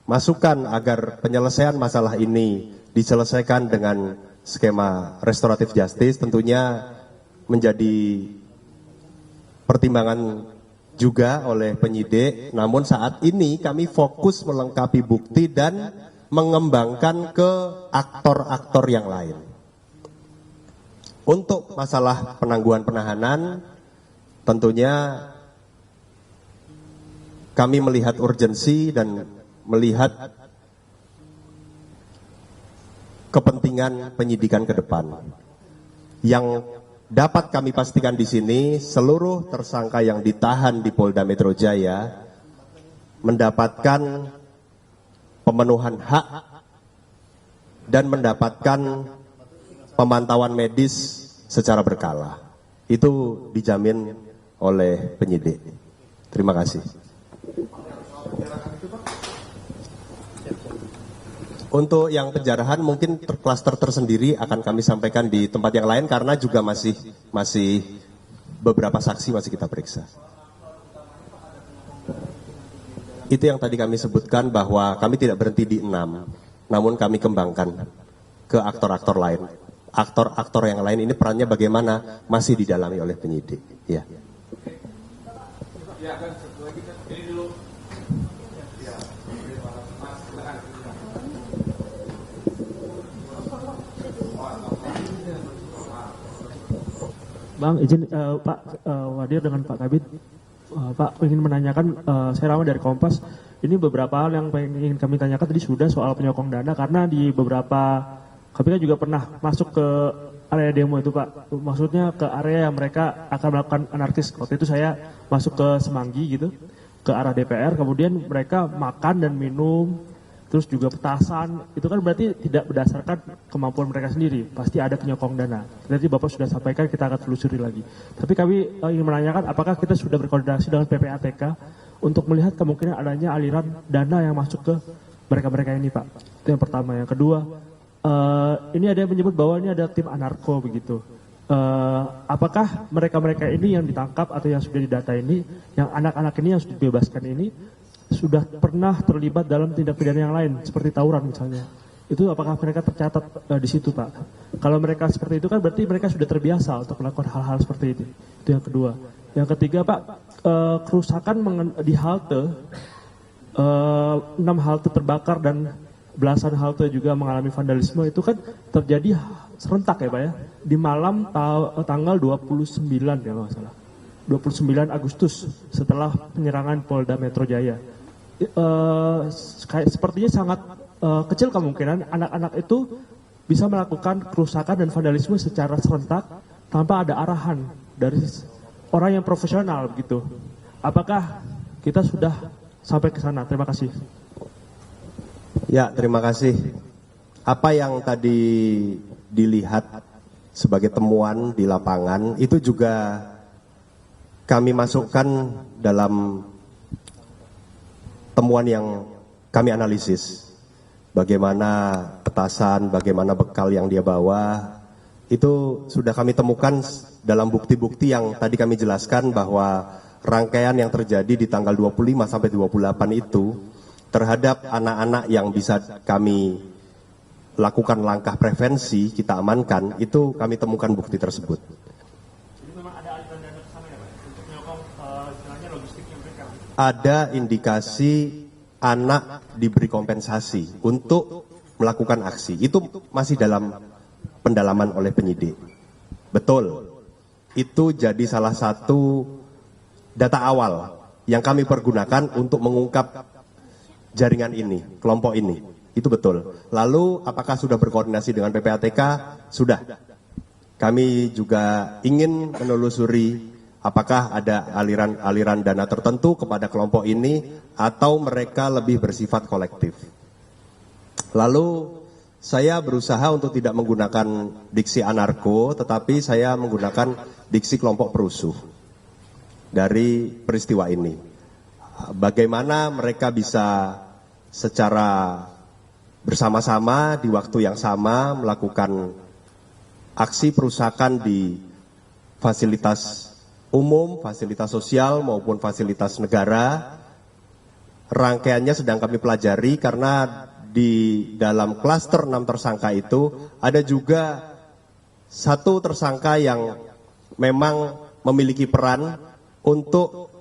masukan agar penyelesaian masalah ini diselesaikan dengan skema restoratif justice tentunya menjadi pertimbangan juga oleh penyidik. Namun saat ini kami fokus melengkapi bukti dan mengembangkan ke aktor-aktor yang lain. Untuk masalah penangguhan penahanan, tentunya kami melihat urgensi dan melihat kepentingan penyidikan ke depan. Yang dapat kami pastikan di sini, seluruh tersangka yang ditahan di Polda Metro Jaya mendapatkan pemenuhan hak dan mendapatkan pemantauan medis secara berkala. Itu dijamin oleh penyidik. Terima kasih. Untuk yang penjarahan mungkin klaster tersendiri akan kami sampaikan di tempat yang lain karena juga masih beberapa saksi masih kita periksa. Itu yang tadi kami sebutkan bahwa kami tidak berhenti di 6, namun kami kembangkan ke aktor-aktor lain. Aktor-aktor yang lain ini perannya bagaimana masih didalami oleh penyidik. Ya. Bang, izin Pak Wadir dengan Pak Kabid, Pak ingin menanyakan, saya Rama dari Kompas, ini beberapa hal yang ingin kami tanyakan tadi sudah soal penyokong dana, karena di beberapa, kami kan juga pernah masuk ke area demo itu Pak, maksudnya ke area yang mereka akan melakukan anarkis. Waktu itu saya masuk ke Semanggi gitu, ke arah DPR, kemudian mereka makan dan minum, terus juga petasan, itu kan berarti tidak berdasarkan kemampuan mereka sendiri, pasti ada penyokong dana. Tadi Bapak sudah sampaikan, kita akan telusuri lagi. Tapi kami ingin menanyakan apakah kita sudah berkoordinasi dengan PPATK untuk melihat kemungkinan adanya aliran dana yang masuk ke mereka-mereka ini Pak. Itu yang pertama. Yang kedua, ini ada yang menyebut bahwa ini ada tim anarko begitu. Apakah mereka-mereka ini yang ditangkap atau yang sudah didata ini, yang anak-anak ini yang sudah dibebaskan ini, sudah pernah terlibat dalam tindak pidana yang lain seperti tawuran misalnya, itu apakah mereka tercatat di situ Pak? Kalau mereka seperti itu kan berarti mereka sudah terbiasa untuk melakukan hal-hal seperti itu yang kedua. Yang ketiga Pak, kerusakan di halte, 6 halte terbakar dan belasan halte juga mengalami vandalisme, itu kan terjadi serentak ya Pak ya, di malam tanggal 29 ya nggak salah, 29 Agustus setelah penyerangan Polda Metro Jaya. Sepertinya sangat kecil kemungkinan anak-anak itu bisa melakukan kerusakan dan vandalisme secara serentak tanpa ada arahan dari orang yang profesional begitu. Apakah kita sudah sampai ke sana? Terima kasih. Ya, terima kasih. Apa yang tadi dilihat sebagai temuan di lapangan itu juga kami masukkan dalam temuan yang kami analisis. Bagaimana petasan, bagaimana bekal yang dia bawa, itu sudah kami temukan dalam bukti-bukti yang tadi kami jelaskan bahwa rangkaian yang terjadi di tanggal 25 sampai 28 itu terhadap anak-anak yang bisa kami lakukan langkah prevensi, kita amankan, itu kami temukan bukti tersebut. Ada indikasi anak diberi kompensasi untuk melakukan aksi. Itu masih dalam pendalaman oleh penyidik. Betul, itu jadi salah satu data awal yang kami pergunakan untuk mengungkap jaringan ini, kelompok ini. Itu betul. Lalu apakah sudah berkoordinasi dengan PPATK? Sudah. Kami juga ingin menelusuri apakah ada aliran dana tertentu kepada kelompok ini atau mereka lebih bersifat kolektif. Lalu saya berusaha untuk tidak menggunakan diksi anarko, tetapi saya menggunakan diksi kelompok perusuh dari peristiwa ini. Bagaimana mereka bisa secara bersama-sama di waktu yang sama melakukan aksi perusakan di fasilitas umum, fasilitas sosial maupun fasilitas negara. Rangkaiannya sedang kami pelajari karena di dalam klaster 6 tersangka itu ada juga satu tersangka yang memang memiliki peran untuk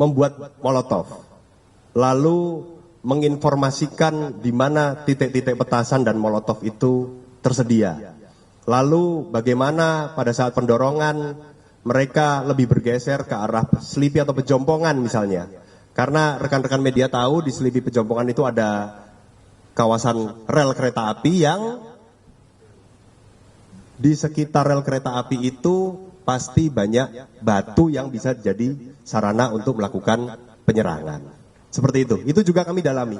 membuat molotov, lalu menginformasikan di mana titik-titik petasan dan molotov itu tersedia. Lalu bagaimana pada saat pendorongan mereka lebih bergeser ke arah Selipi atau Pejompongan misalnya. Karena rekan-rekan media tahu di Selipi Pejompongan itu ada kawasan rel kereta api yang di sekitar rel kereta api itu pasti banyak batu yang bisa jadi sarana untuk melakukan penyerangan. Seperti itu. Itu juga kami dalami.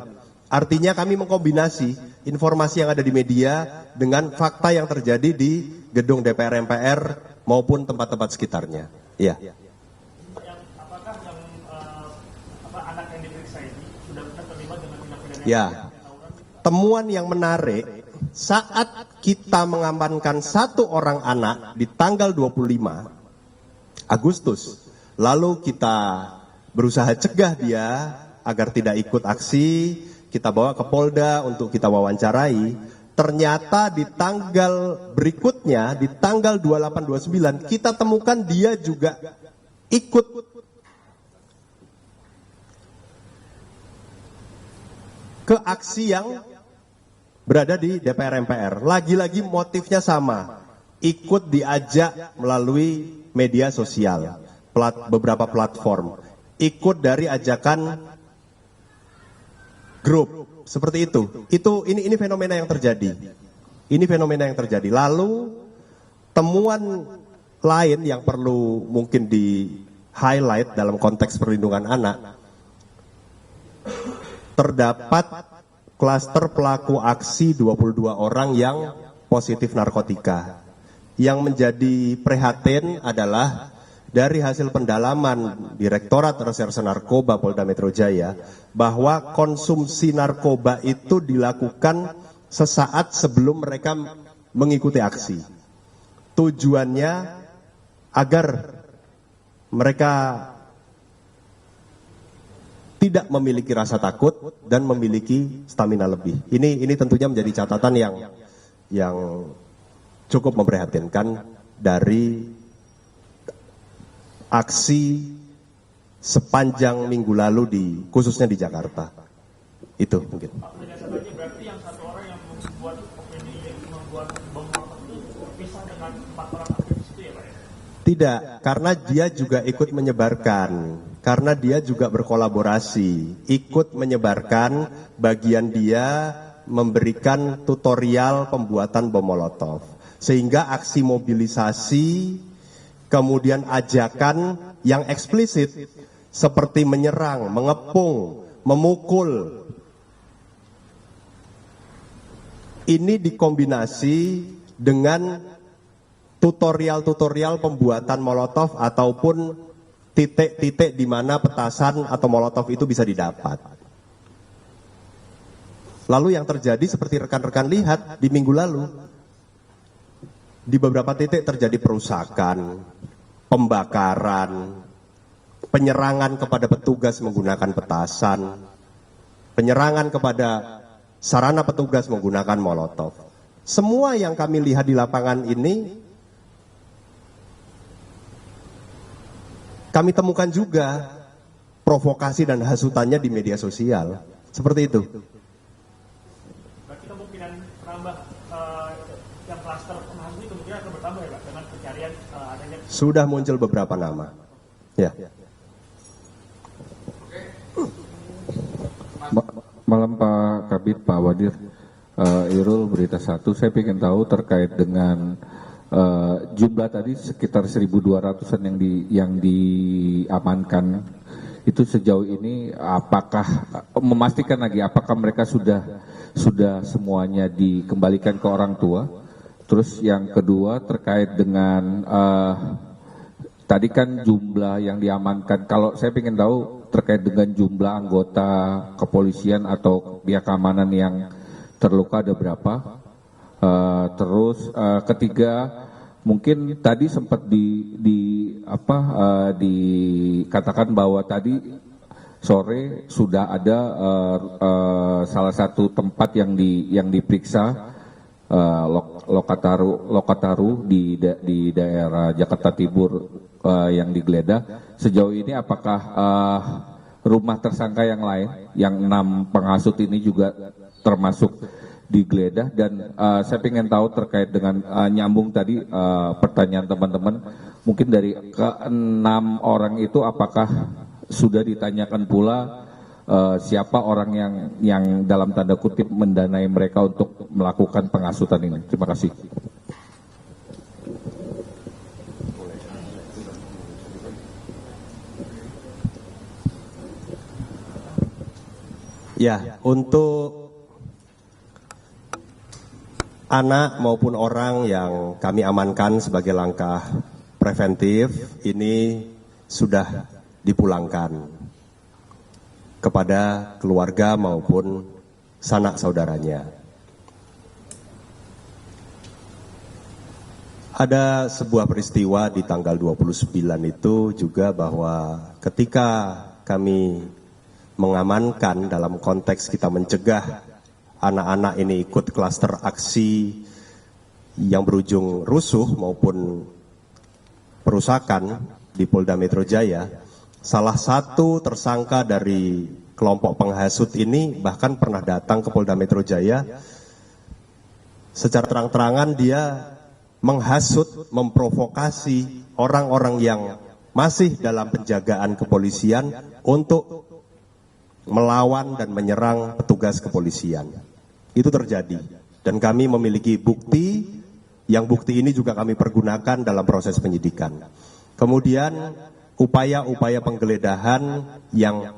Artinya kami mengkombinasi informasi yang ada di media dengan fakta yang terjadi di gedung DPR MPR maupun tempat-tempat sekitarnya. Iya. Apakah yang anak yang diperiksa ini sudah pernah terlibat dengan tindak pidana? Ya. Temuan yang menarik, saat kita mengamankan satu orang anak di tanggal 25 Agustus, lalu kita berusaha cegah dia agar tidak ikut aksi, kita bawa ke Polda untuk kita wawancarai. Ternyata di tanggal berikutnya, di tanggal 28-29, kita temukan dia juga ikut ke aksi yang berada di DPR MPR. Lagi-lagi motifnya sama, ikut diajak melalui media sosial, beberapa platform, ikut dari ajakan grup seperti itu. Ini fenomena yang terjadi. Ini fenomena yang terjadi. Lalu temuan lain yang perlu mungkin di highlight dalam konteks perlindungan anak, terdapat klaster pelaku aksi 22 orang yang positif narkotika. Yang menjadi prihatin adalah dari hasil pendalaman Direktorat Reserse Narkoba Polda Metro Jaya, bahwa konsumsi narkoba itu dilakukan sesaat sebelum mereka mengikuti aksi. Tujuannya agar mereka tidak memiliki rasa takut dan memiliki stamina lebih. Ini tentunya menjadi catatan yang cukup memprihatinkan dari aksi sepanjang minggu lalu khususnya di Jakarta. Itu mungkin. Berarti yang satu orang yang membuat opini, membuat bom Molotov itu berpisah dengan 4 orang aktivis itu ya Pak ya? Tidak, karena dia juga ikut menyebarkan. Karena dia juga berkolaborasi, ikut menyebarkan, bagian dia memberikan tutorial pembuatan bom Molotov. Sehingga aksi mobilisasi, kemudian ajakan yang eksplisit seperti menyerang, mengepung, memukul, ini dikombinasi dengan tutorial-tutorial pembuatan Molotov ataupun titik-titik di mana petasan atau Molotov itu bisa didapat. Lalu yang terjadi seperti rekan-rekan lihat di minggu lalu, di beberapa titik terjadi perusakan, pembakaran, penyerangan kepada petugas menggunakan petasan, penyerangan kepada sarana petugas menggunakan Molotov. Semua yang kami lihat di lapangan ini, kami temukan juga provokasi dan hasutannya di media sosial. Seperti itu. Berarti kemungkinan penambah yang klaster penghasut ini kemungkinan akan bertambah ya Pak dengan pencarian adanya. Sudah muncul beberapa nama. Ya. Malam Pak Kabid, Pak Wadir, Irul Berita 1. Saya ingin tahu terkait dengan jumlah tadi sekitar 1.200-an yang diamankan. Itu sejauh ini apakah memastikan lagi apakah mereka sudah semuanya dikembalikan ke orang tua? Terus yang kedua terkait dengan tadi kan jumlah yang diamankan. Kalau saya ingin tahu terkait dengan jumlah anggota kepolisian atau pihak keamanan yang terluka ada berapa? Terus ketiga mungkin tadi sempat dikatakan bahwa tadi sore sudah ada salah satu tempat yang diperiksa Lokataru di daerah Jakarta Timur yang digeledah. Sejauh ini apakah rumah tersangka yang lain yang 6 penghasut ini juga termasuk digeledah? Dan saya ingin tahu terkait dengan nyambung tadi pertanyaan teman-teman, mungkin dari ke-6 orang itu apakah sudah ditanyakan pula siapa orang yang dalam tanda kutip mendanai mereka untuk melakukan penghasutan ini? Terima kasih. Ya, untuk anak maupun orang yang kami amankan sebagai langkah preventif ini sudah dipulangkan kepada keluarga maupun sanak saudaranya. Ada sebuah peristiwa di tanggal 29 itu juga bahwa ketika kami mengamankan dalam konteks kita mencegah anak-anak ini ikut klaster aksi yang berujung rusuh maupun perusakan di Polda Metro Jaya, salah satu tersangka dari kelompok penghasut ini bahkan pernah datang ke Polda Metro Jaya. Secara terang-terangan dia menghasut, memprovokasi orang-orang yang masih dalam penjagaan kepolisian untuk melawan dan menyerang petugas kepolisian. Itu terjadi dan kami memiliki bukti, yang bukti ini juga kami pergunakan dalam proses penyidikan. Kemudian upaya-upaya penggeledahan yang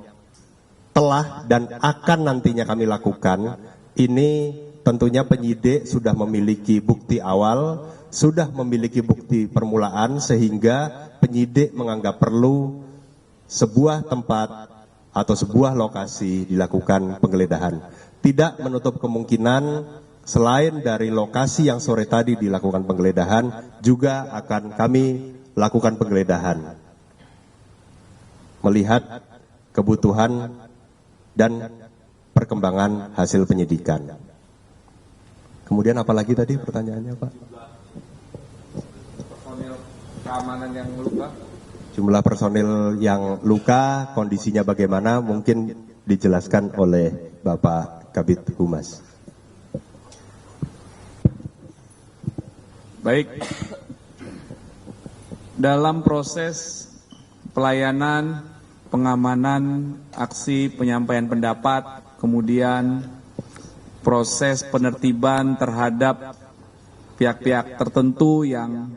telah dan akan nantinya kami lakukan, ini tentunya penyidik sudah memiliki bukti awal, sudah memiliki bukti permulaan, sehingga penyidik menganggap perlu sebuah tempat atau sebuah lokasi dilakukan penggeledahan. Tidak menutup kemungkinan selain dari lokasi yang sore tadi dilakukan penggeledahan, juga akan kami lakukan penggeledahan melihat kebutuhan dan perkembangan hasil penyidikan. Kemudian apalagi tadi pertanyaannya, Pak? Personil keamanan yang luka? Jumlah personil yang luka, kondisinya bagaimana, mungkin dijelaskan oleh Bapak Kabid Humas. Baik, dalam proses pelayanan, pengamanan, aksi penyampaian pendapat, kemudian proses penertiban terhadap pihak-pihak tertentu yang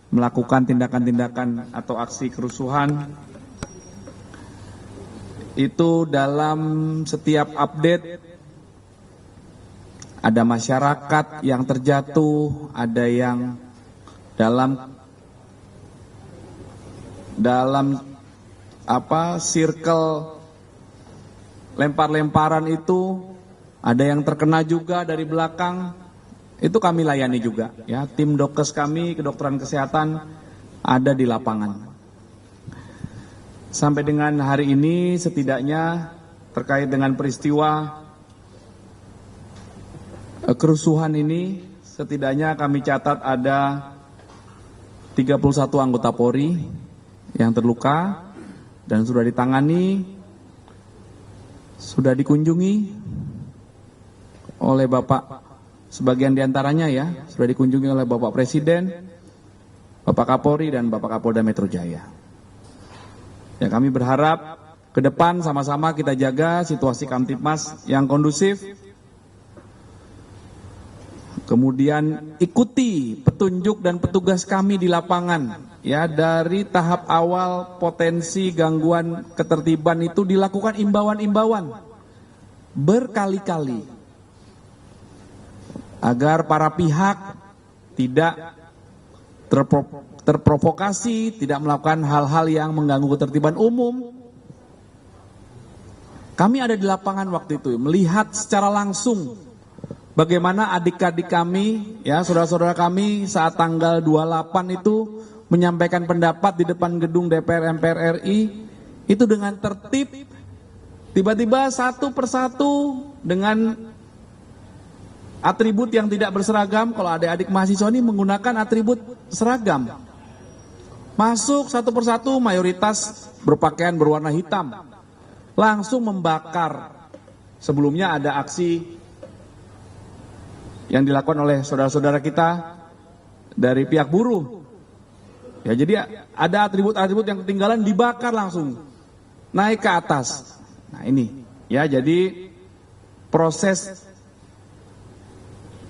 melakukan tindakan-tindakan atau aksi kerusuhan, itu dalam setiap update ada masyarakat yang terjatuh, ada yang dalam circle lempar-lemparan itu, ada yang terkena juga dari belakang. Itu kami layani juga, ya. Tim dokes kami, kedokteran kesehatan ada di lapangan. Sampai dengan hari ini setidaknya terkait dengan peristiwa kerusuhan ini, setidaknya kami catat ada 31 anggota Polri yang terluka dan sudah ditangani, sudah dikunjungi oleh Bapak. Sebagian diantaranya ya, sudah dikunjungi oleh Bapak Presiden, Bapak Kapolri, dan Bapak Kapolda Metro Jaya. Ya, kami berharap ke depan sama-sama kita jaga situasi Kamtipmas yang kondusif. Kemudian ikuti petunjuk dan petugas kami di lapangan. Ya, dari tahap awal potensi gangguan ketertiban itu dilakukan imbauan-imbauan berkali-kali, agar para pihak tidak terprovokasi, tidak melakukan hal-hal yang mengganggu ketertiban umum. Kami ada di lapangan waktu itu, melihat secara langsung bagaimana adik-adik kami, ya saudara-saudara kami saat tanggal 28 itu menyampaikan pendapat di depan gedung DPR MPR RI, itu dengan tertib, tiba-tiba satu persatu dengan atribut yang tidak berseragam. Kalau adik-adik mahasiswa ini menggunakan atribut seragam, masuk satu persatu, mayoritas berpakaian berwarna hitam, langsung membakar. Sebelumnya ada aksi yang dilakukan oleh saudara-saudara kita dari pihak buruh. Ya, jadi ada atribut-atribut yang ketinggalan dibakar langsung, naik ke atas. Nah ini, ya jadi proses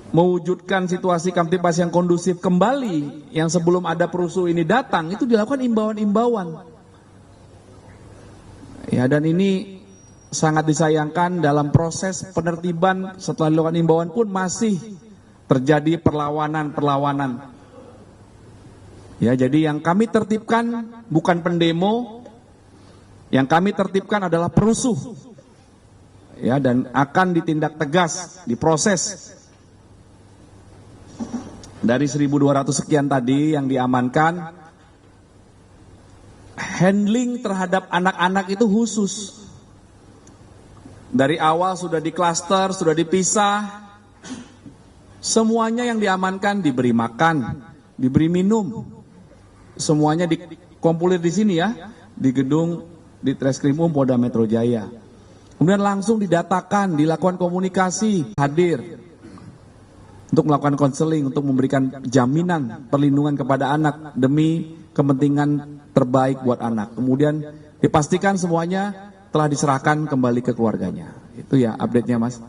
mewujudkan situasi Kamtipmas yang kondusif kembali, yang sebelum ada perusuh ini datang, itu dilakukan imbauan-imbauan. Ya, dan ini sangat disayangkan dalam proses penertiban setelah dilakukan imbauan pun masih terjadi perlawanan. Ya, jadi yang kami tertibkan bukan pendemo, yang kami tertibkan adalah perusuh. Ya, dan akan ditindak tegas, diproses. Dari 1.200 sekian tadi yang diamankan, handling terhadap anak-anak itu khusus. Dari awal sudah diklaster, sudah dipisah. Semuanya yang diamankan diberi makan, diberi minum. Semuanya dikompulir di sini ya, di gedung di Treskrimum Polda Metro Jaya. Kemudian langsung didatakan, dilakukan komunikasi, hadir untuk melakukan konseling, untuk memberikan jaminan perlindungan kepada anak demi kepentingan terbaik buat anak. Kemudian dipastikan semuanya telah diserahkan kembali ke keluarganya. Itu ya update-nya, Mas.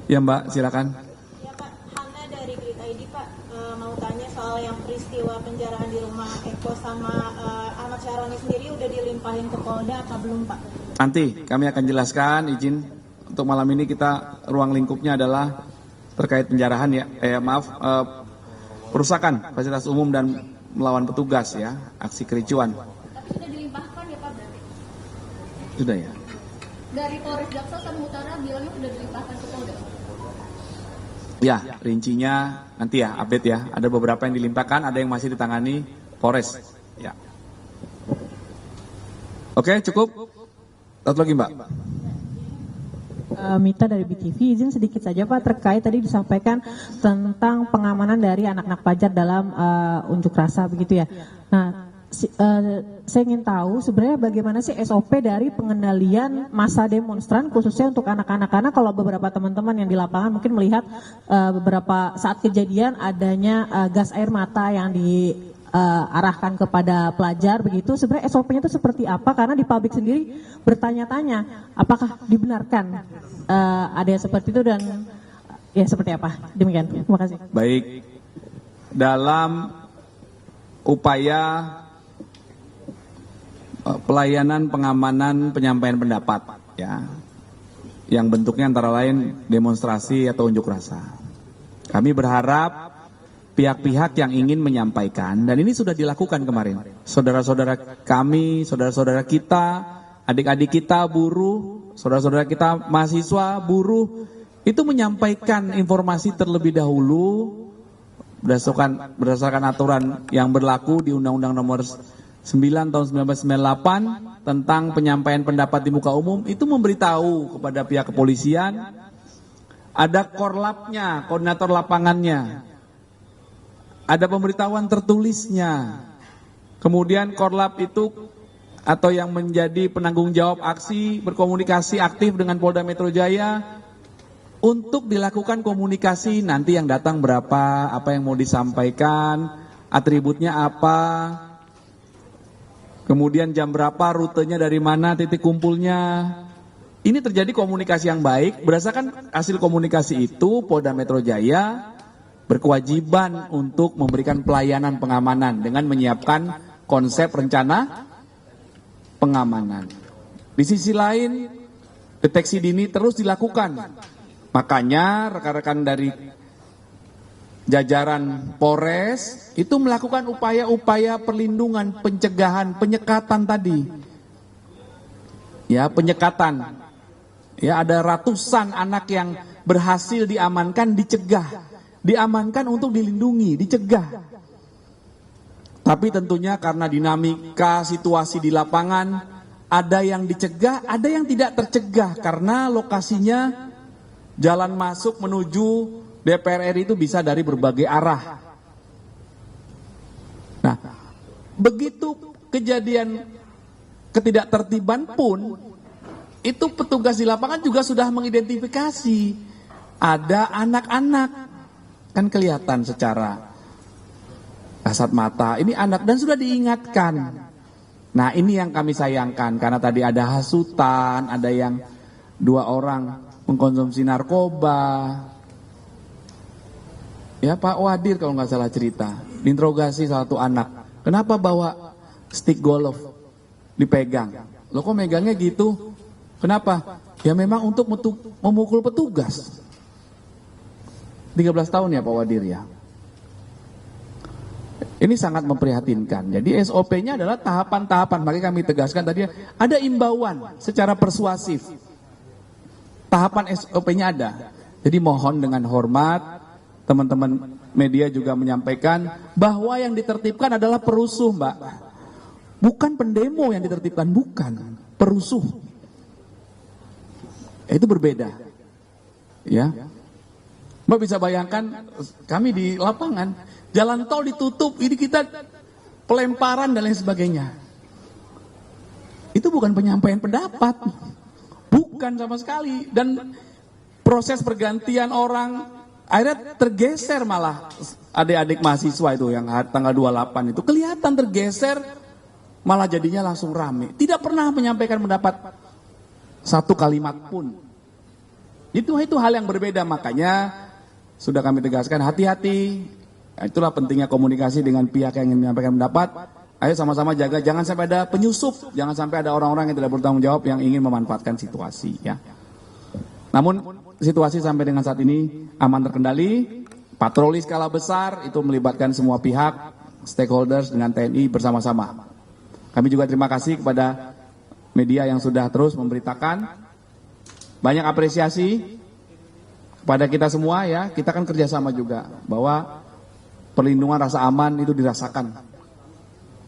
Ya, Mbak, silakan. Ya, Pak, Hana dari Berita ID, Pak, mau tanya soal yang peristiwa penjarahan di rumah Eko sama Ahmad Syaroni sendiri udah dilimpahin ke Polda apa belum, Pak? Nanti kami akan jelaskan, izin untuk malam ini kita ruang lingkupnya adalah terkait penjarahan ya, perusakan fasilitas umum dan melawan petugas ya, aksi kericuan. Tapi sudah dilimpahkan ya Pak berarti? Sudah ya. Dari Polres Jaksel sama Utara bilangnya sudah dilimpahkan ke Polda. Ya, rincinya nanti ya, update ya. Ada beberapa yang dilimpahkan, ada yang masih ditangani Polres. Ya. Oke, cukup. Satu lagi, Mbak. Mita dari BTV, izin sedikit saja Pak terkait tadi disampaikan tentang pengamanan dari anak-anak pelajar dalam unjuk rasa begitu ya. Nah, saya ingin tahu sebenarnya bagaimana sih SOP dari pengendalian massa demonstran khususnya untuk anak-anak, karena kalau beberapa teman-teman yang di lapangan mungkin melihat beberapa saat kejadian adanya gas air mata yang diarahkan kepada pelajar begitu. Sebenarnya SOP-nya itu seperti apa? Karena di publik sendiri bertanya-tanya apakah dibenarkan ada yang seperti itu dan ya seperti apa? Demikian. Terima kasih. Baik. Dalam upaya pelayanan pengamanan penyampaian pendapat ya, yang bentuknya antara lain demonstrasi atau unjuk rasa, kami berharap pihak-pihak yang ingin menyampaikan, dan ini sudah dilakukan kemarin, saudara-saudara kami, saudara-saudara kita, adik-adik kita buruh, saudara-saudara kita mahasiswa buruh, itu menyampaikan informasi terlebih dahulu berdasarkan aturan yang berlaku di Undang-Undang Nomor 9 tahun 1998 tentang penyampaian pendapat di muka umum. Itu memberitahu kepada pihak kepolisian, ada korlapnya, koordinator lapangannya, ada pemberitahuan tertulisnya. Kemudian korlap itu atau yang menjadi penanggung jawab aksi berkomunikasi aktif dengan Polda Metro Jaya untuk dilakukan komunikasi, nanti yang datang berapa, apa yang mau disampaikan, atributnya apa, kemudian jam berapa, rutenya dari mana, titik kumpulnya. Ini terjadi komunikasi yang baik. Berdasarkan hasil komunikasi itu, Polda Metro Jaya berkewajiban untuk memberikan pelayanan pengamanan dengan menyiapkan konsep rencana pengamanan. Di sisi lain, deteksi dini terus dilakukan. Makanya rekan-rekan dari jajaran Polres itu melakukan upaya-upaya perlindungan, pencegahan, penyekatan tadi. Ya, penyekatan. Ya, ada ratusan anak yang berhasil diamankan, dicegah. Diamankan untuk dilindungi, dicegah. Tapi tentunya karena dinamika situasi di lapangan, ada yang dicegah, ada yang tidak tercegah karena lokasinya jalan masuk menuju DPR RI itu bisa dari berbagai arah. Nah, begitu kejadian ketidaktertiban pun, itu petugas di lapangan juga sudah mengidentifikasi ada anak-anak, kan kelihatan secara kasat mata, ini anak, dan sudah diingatkan. Nah, ini yang kami sayangkan, karena tadi ada hasutan, ada yang 2 orang mengkonsumsi narkoba. Ya, Pak Wadir kalau nggak salah cerita, diinterogasi salah satu anak, kenapa bawa stick golf dipegang? Lo kok megangnya gitu? Kenapa? Ya memang untuk memukul petugas. 13 tahun ya Pak Wadir ya. Ini sangat memprihatinkan. Jadi SOP-nya adalah tahapan-tahapan. Makanya kami tegaskan tadi ada imbauan secara persuasif. Tahapan SOP-nya ada. Jadi mohon dengan hormat, teman-teman media juga menyampaikan bahwa yang ditertibkan adalah perusuh, Mbak. Bukan pendemo yang ditertibkan, bukan. Perusuh. Itu berbeda. Ya. Mbak bisa bayangkan kami di lapangan, jalan tol ditutup, ini kita pelemparan dan lain sebagainya. Itu bukan penyampaian pendapat. Bukan sama sekali. Dan proses pergantian orang akhirnya tergeser malah adik-adik mahasiswa itu yang tanggal 28 itu kelihatan tergeser, malah jadinya langsung rame. Tidak pernah menyampaikan pendapat satu kalimat pun. Itu hal yang berbeda, makanya sudah kami tegaskan hati-hati. Itulah pentingnya komunikasi dengan pihak yang ingin menyampaikan pendapat. Ayo sama-sama jaga, jangan sampai ada penyusup, jangan sampai ada orang-orang yang tidak bertanggung jawab yang ingin memanfaatkan situasi. Ya. Namun situasi sampai dengan saat ini aman terkendali. Patroli skala besar itu melibatkan semua pihak, stakeholders dengan TNI bersama-sama. Kami juga terima kasih kepada media yang sudah terus memberitakan. Banyak apresiasi kepada kita semua ya, kita kan kerjasama juga bahwa perlindungan rasa aman itu dirasakan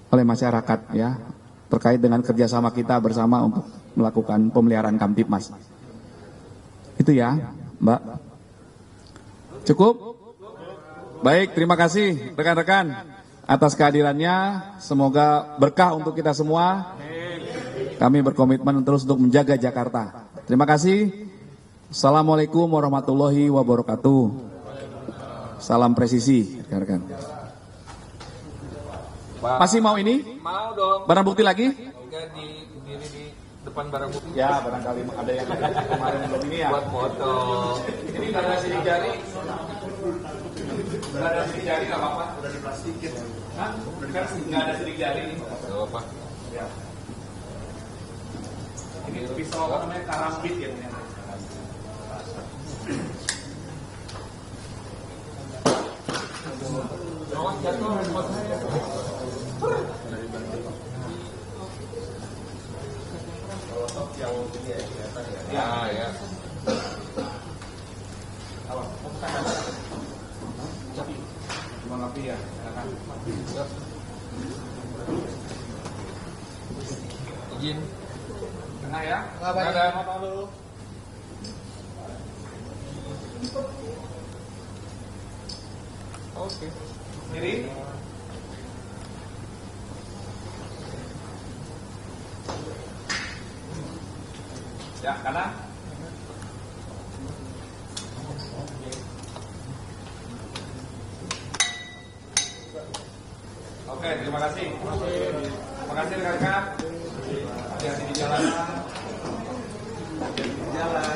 oleh masyarakat ya, terkait dengan kerjasama kita bersama untuk melakukan pemeliharaan Kamtipmas. Itu ya, Mbak. Cukup? Baik, terima kasih rekan-rekan atas kehadirannya. Semoga berkah untuk kita semua. Kami berkomitmen terus untuk menjaga Jakarta. Terima kasih. Assalamualaikum warahmatullahi wabarakatuh. Salam presisi, rekan-rekan. Masih mau ini? Mau dong. Barang bukti lagi? Enggak di depan barang bukti. Ya, barangkali ada yang kemarin belum ini ya. Buat foto. Ini nggak ada sidik jari. Nggak ada sidik jari nggak apa-apa. Udah diplastikin. Hah? Nggak ada sidik jari. Nggak apa-apa. Ya. Ini pisau apa namanya karambit ya. Ya, ya. Cuma ngapi ya. Izin. Tengah ya. Ada. Oke. Kiri. Ya, kanan. Oke, terima kasih. Terima kasih rekan-rekan. Hati-hati di jalanan. Hati-hati di jalan.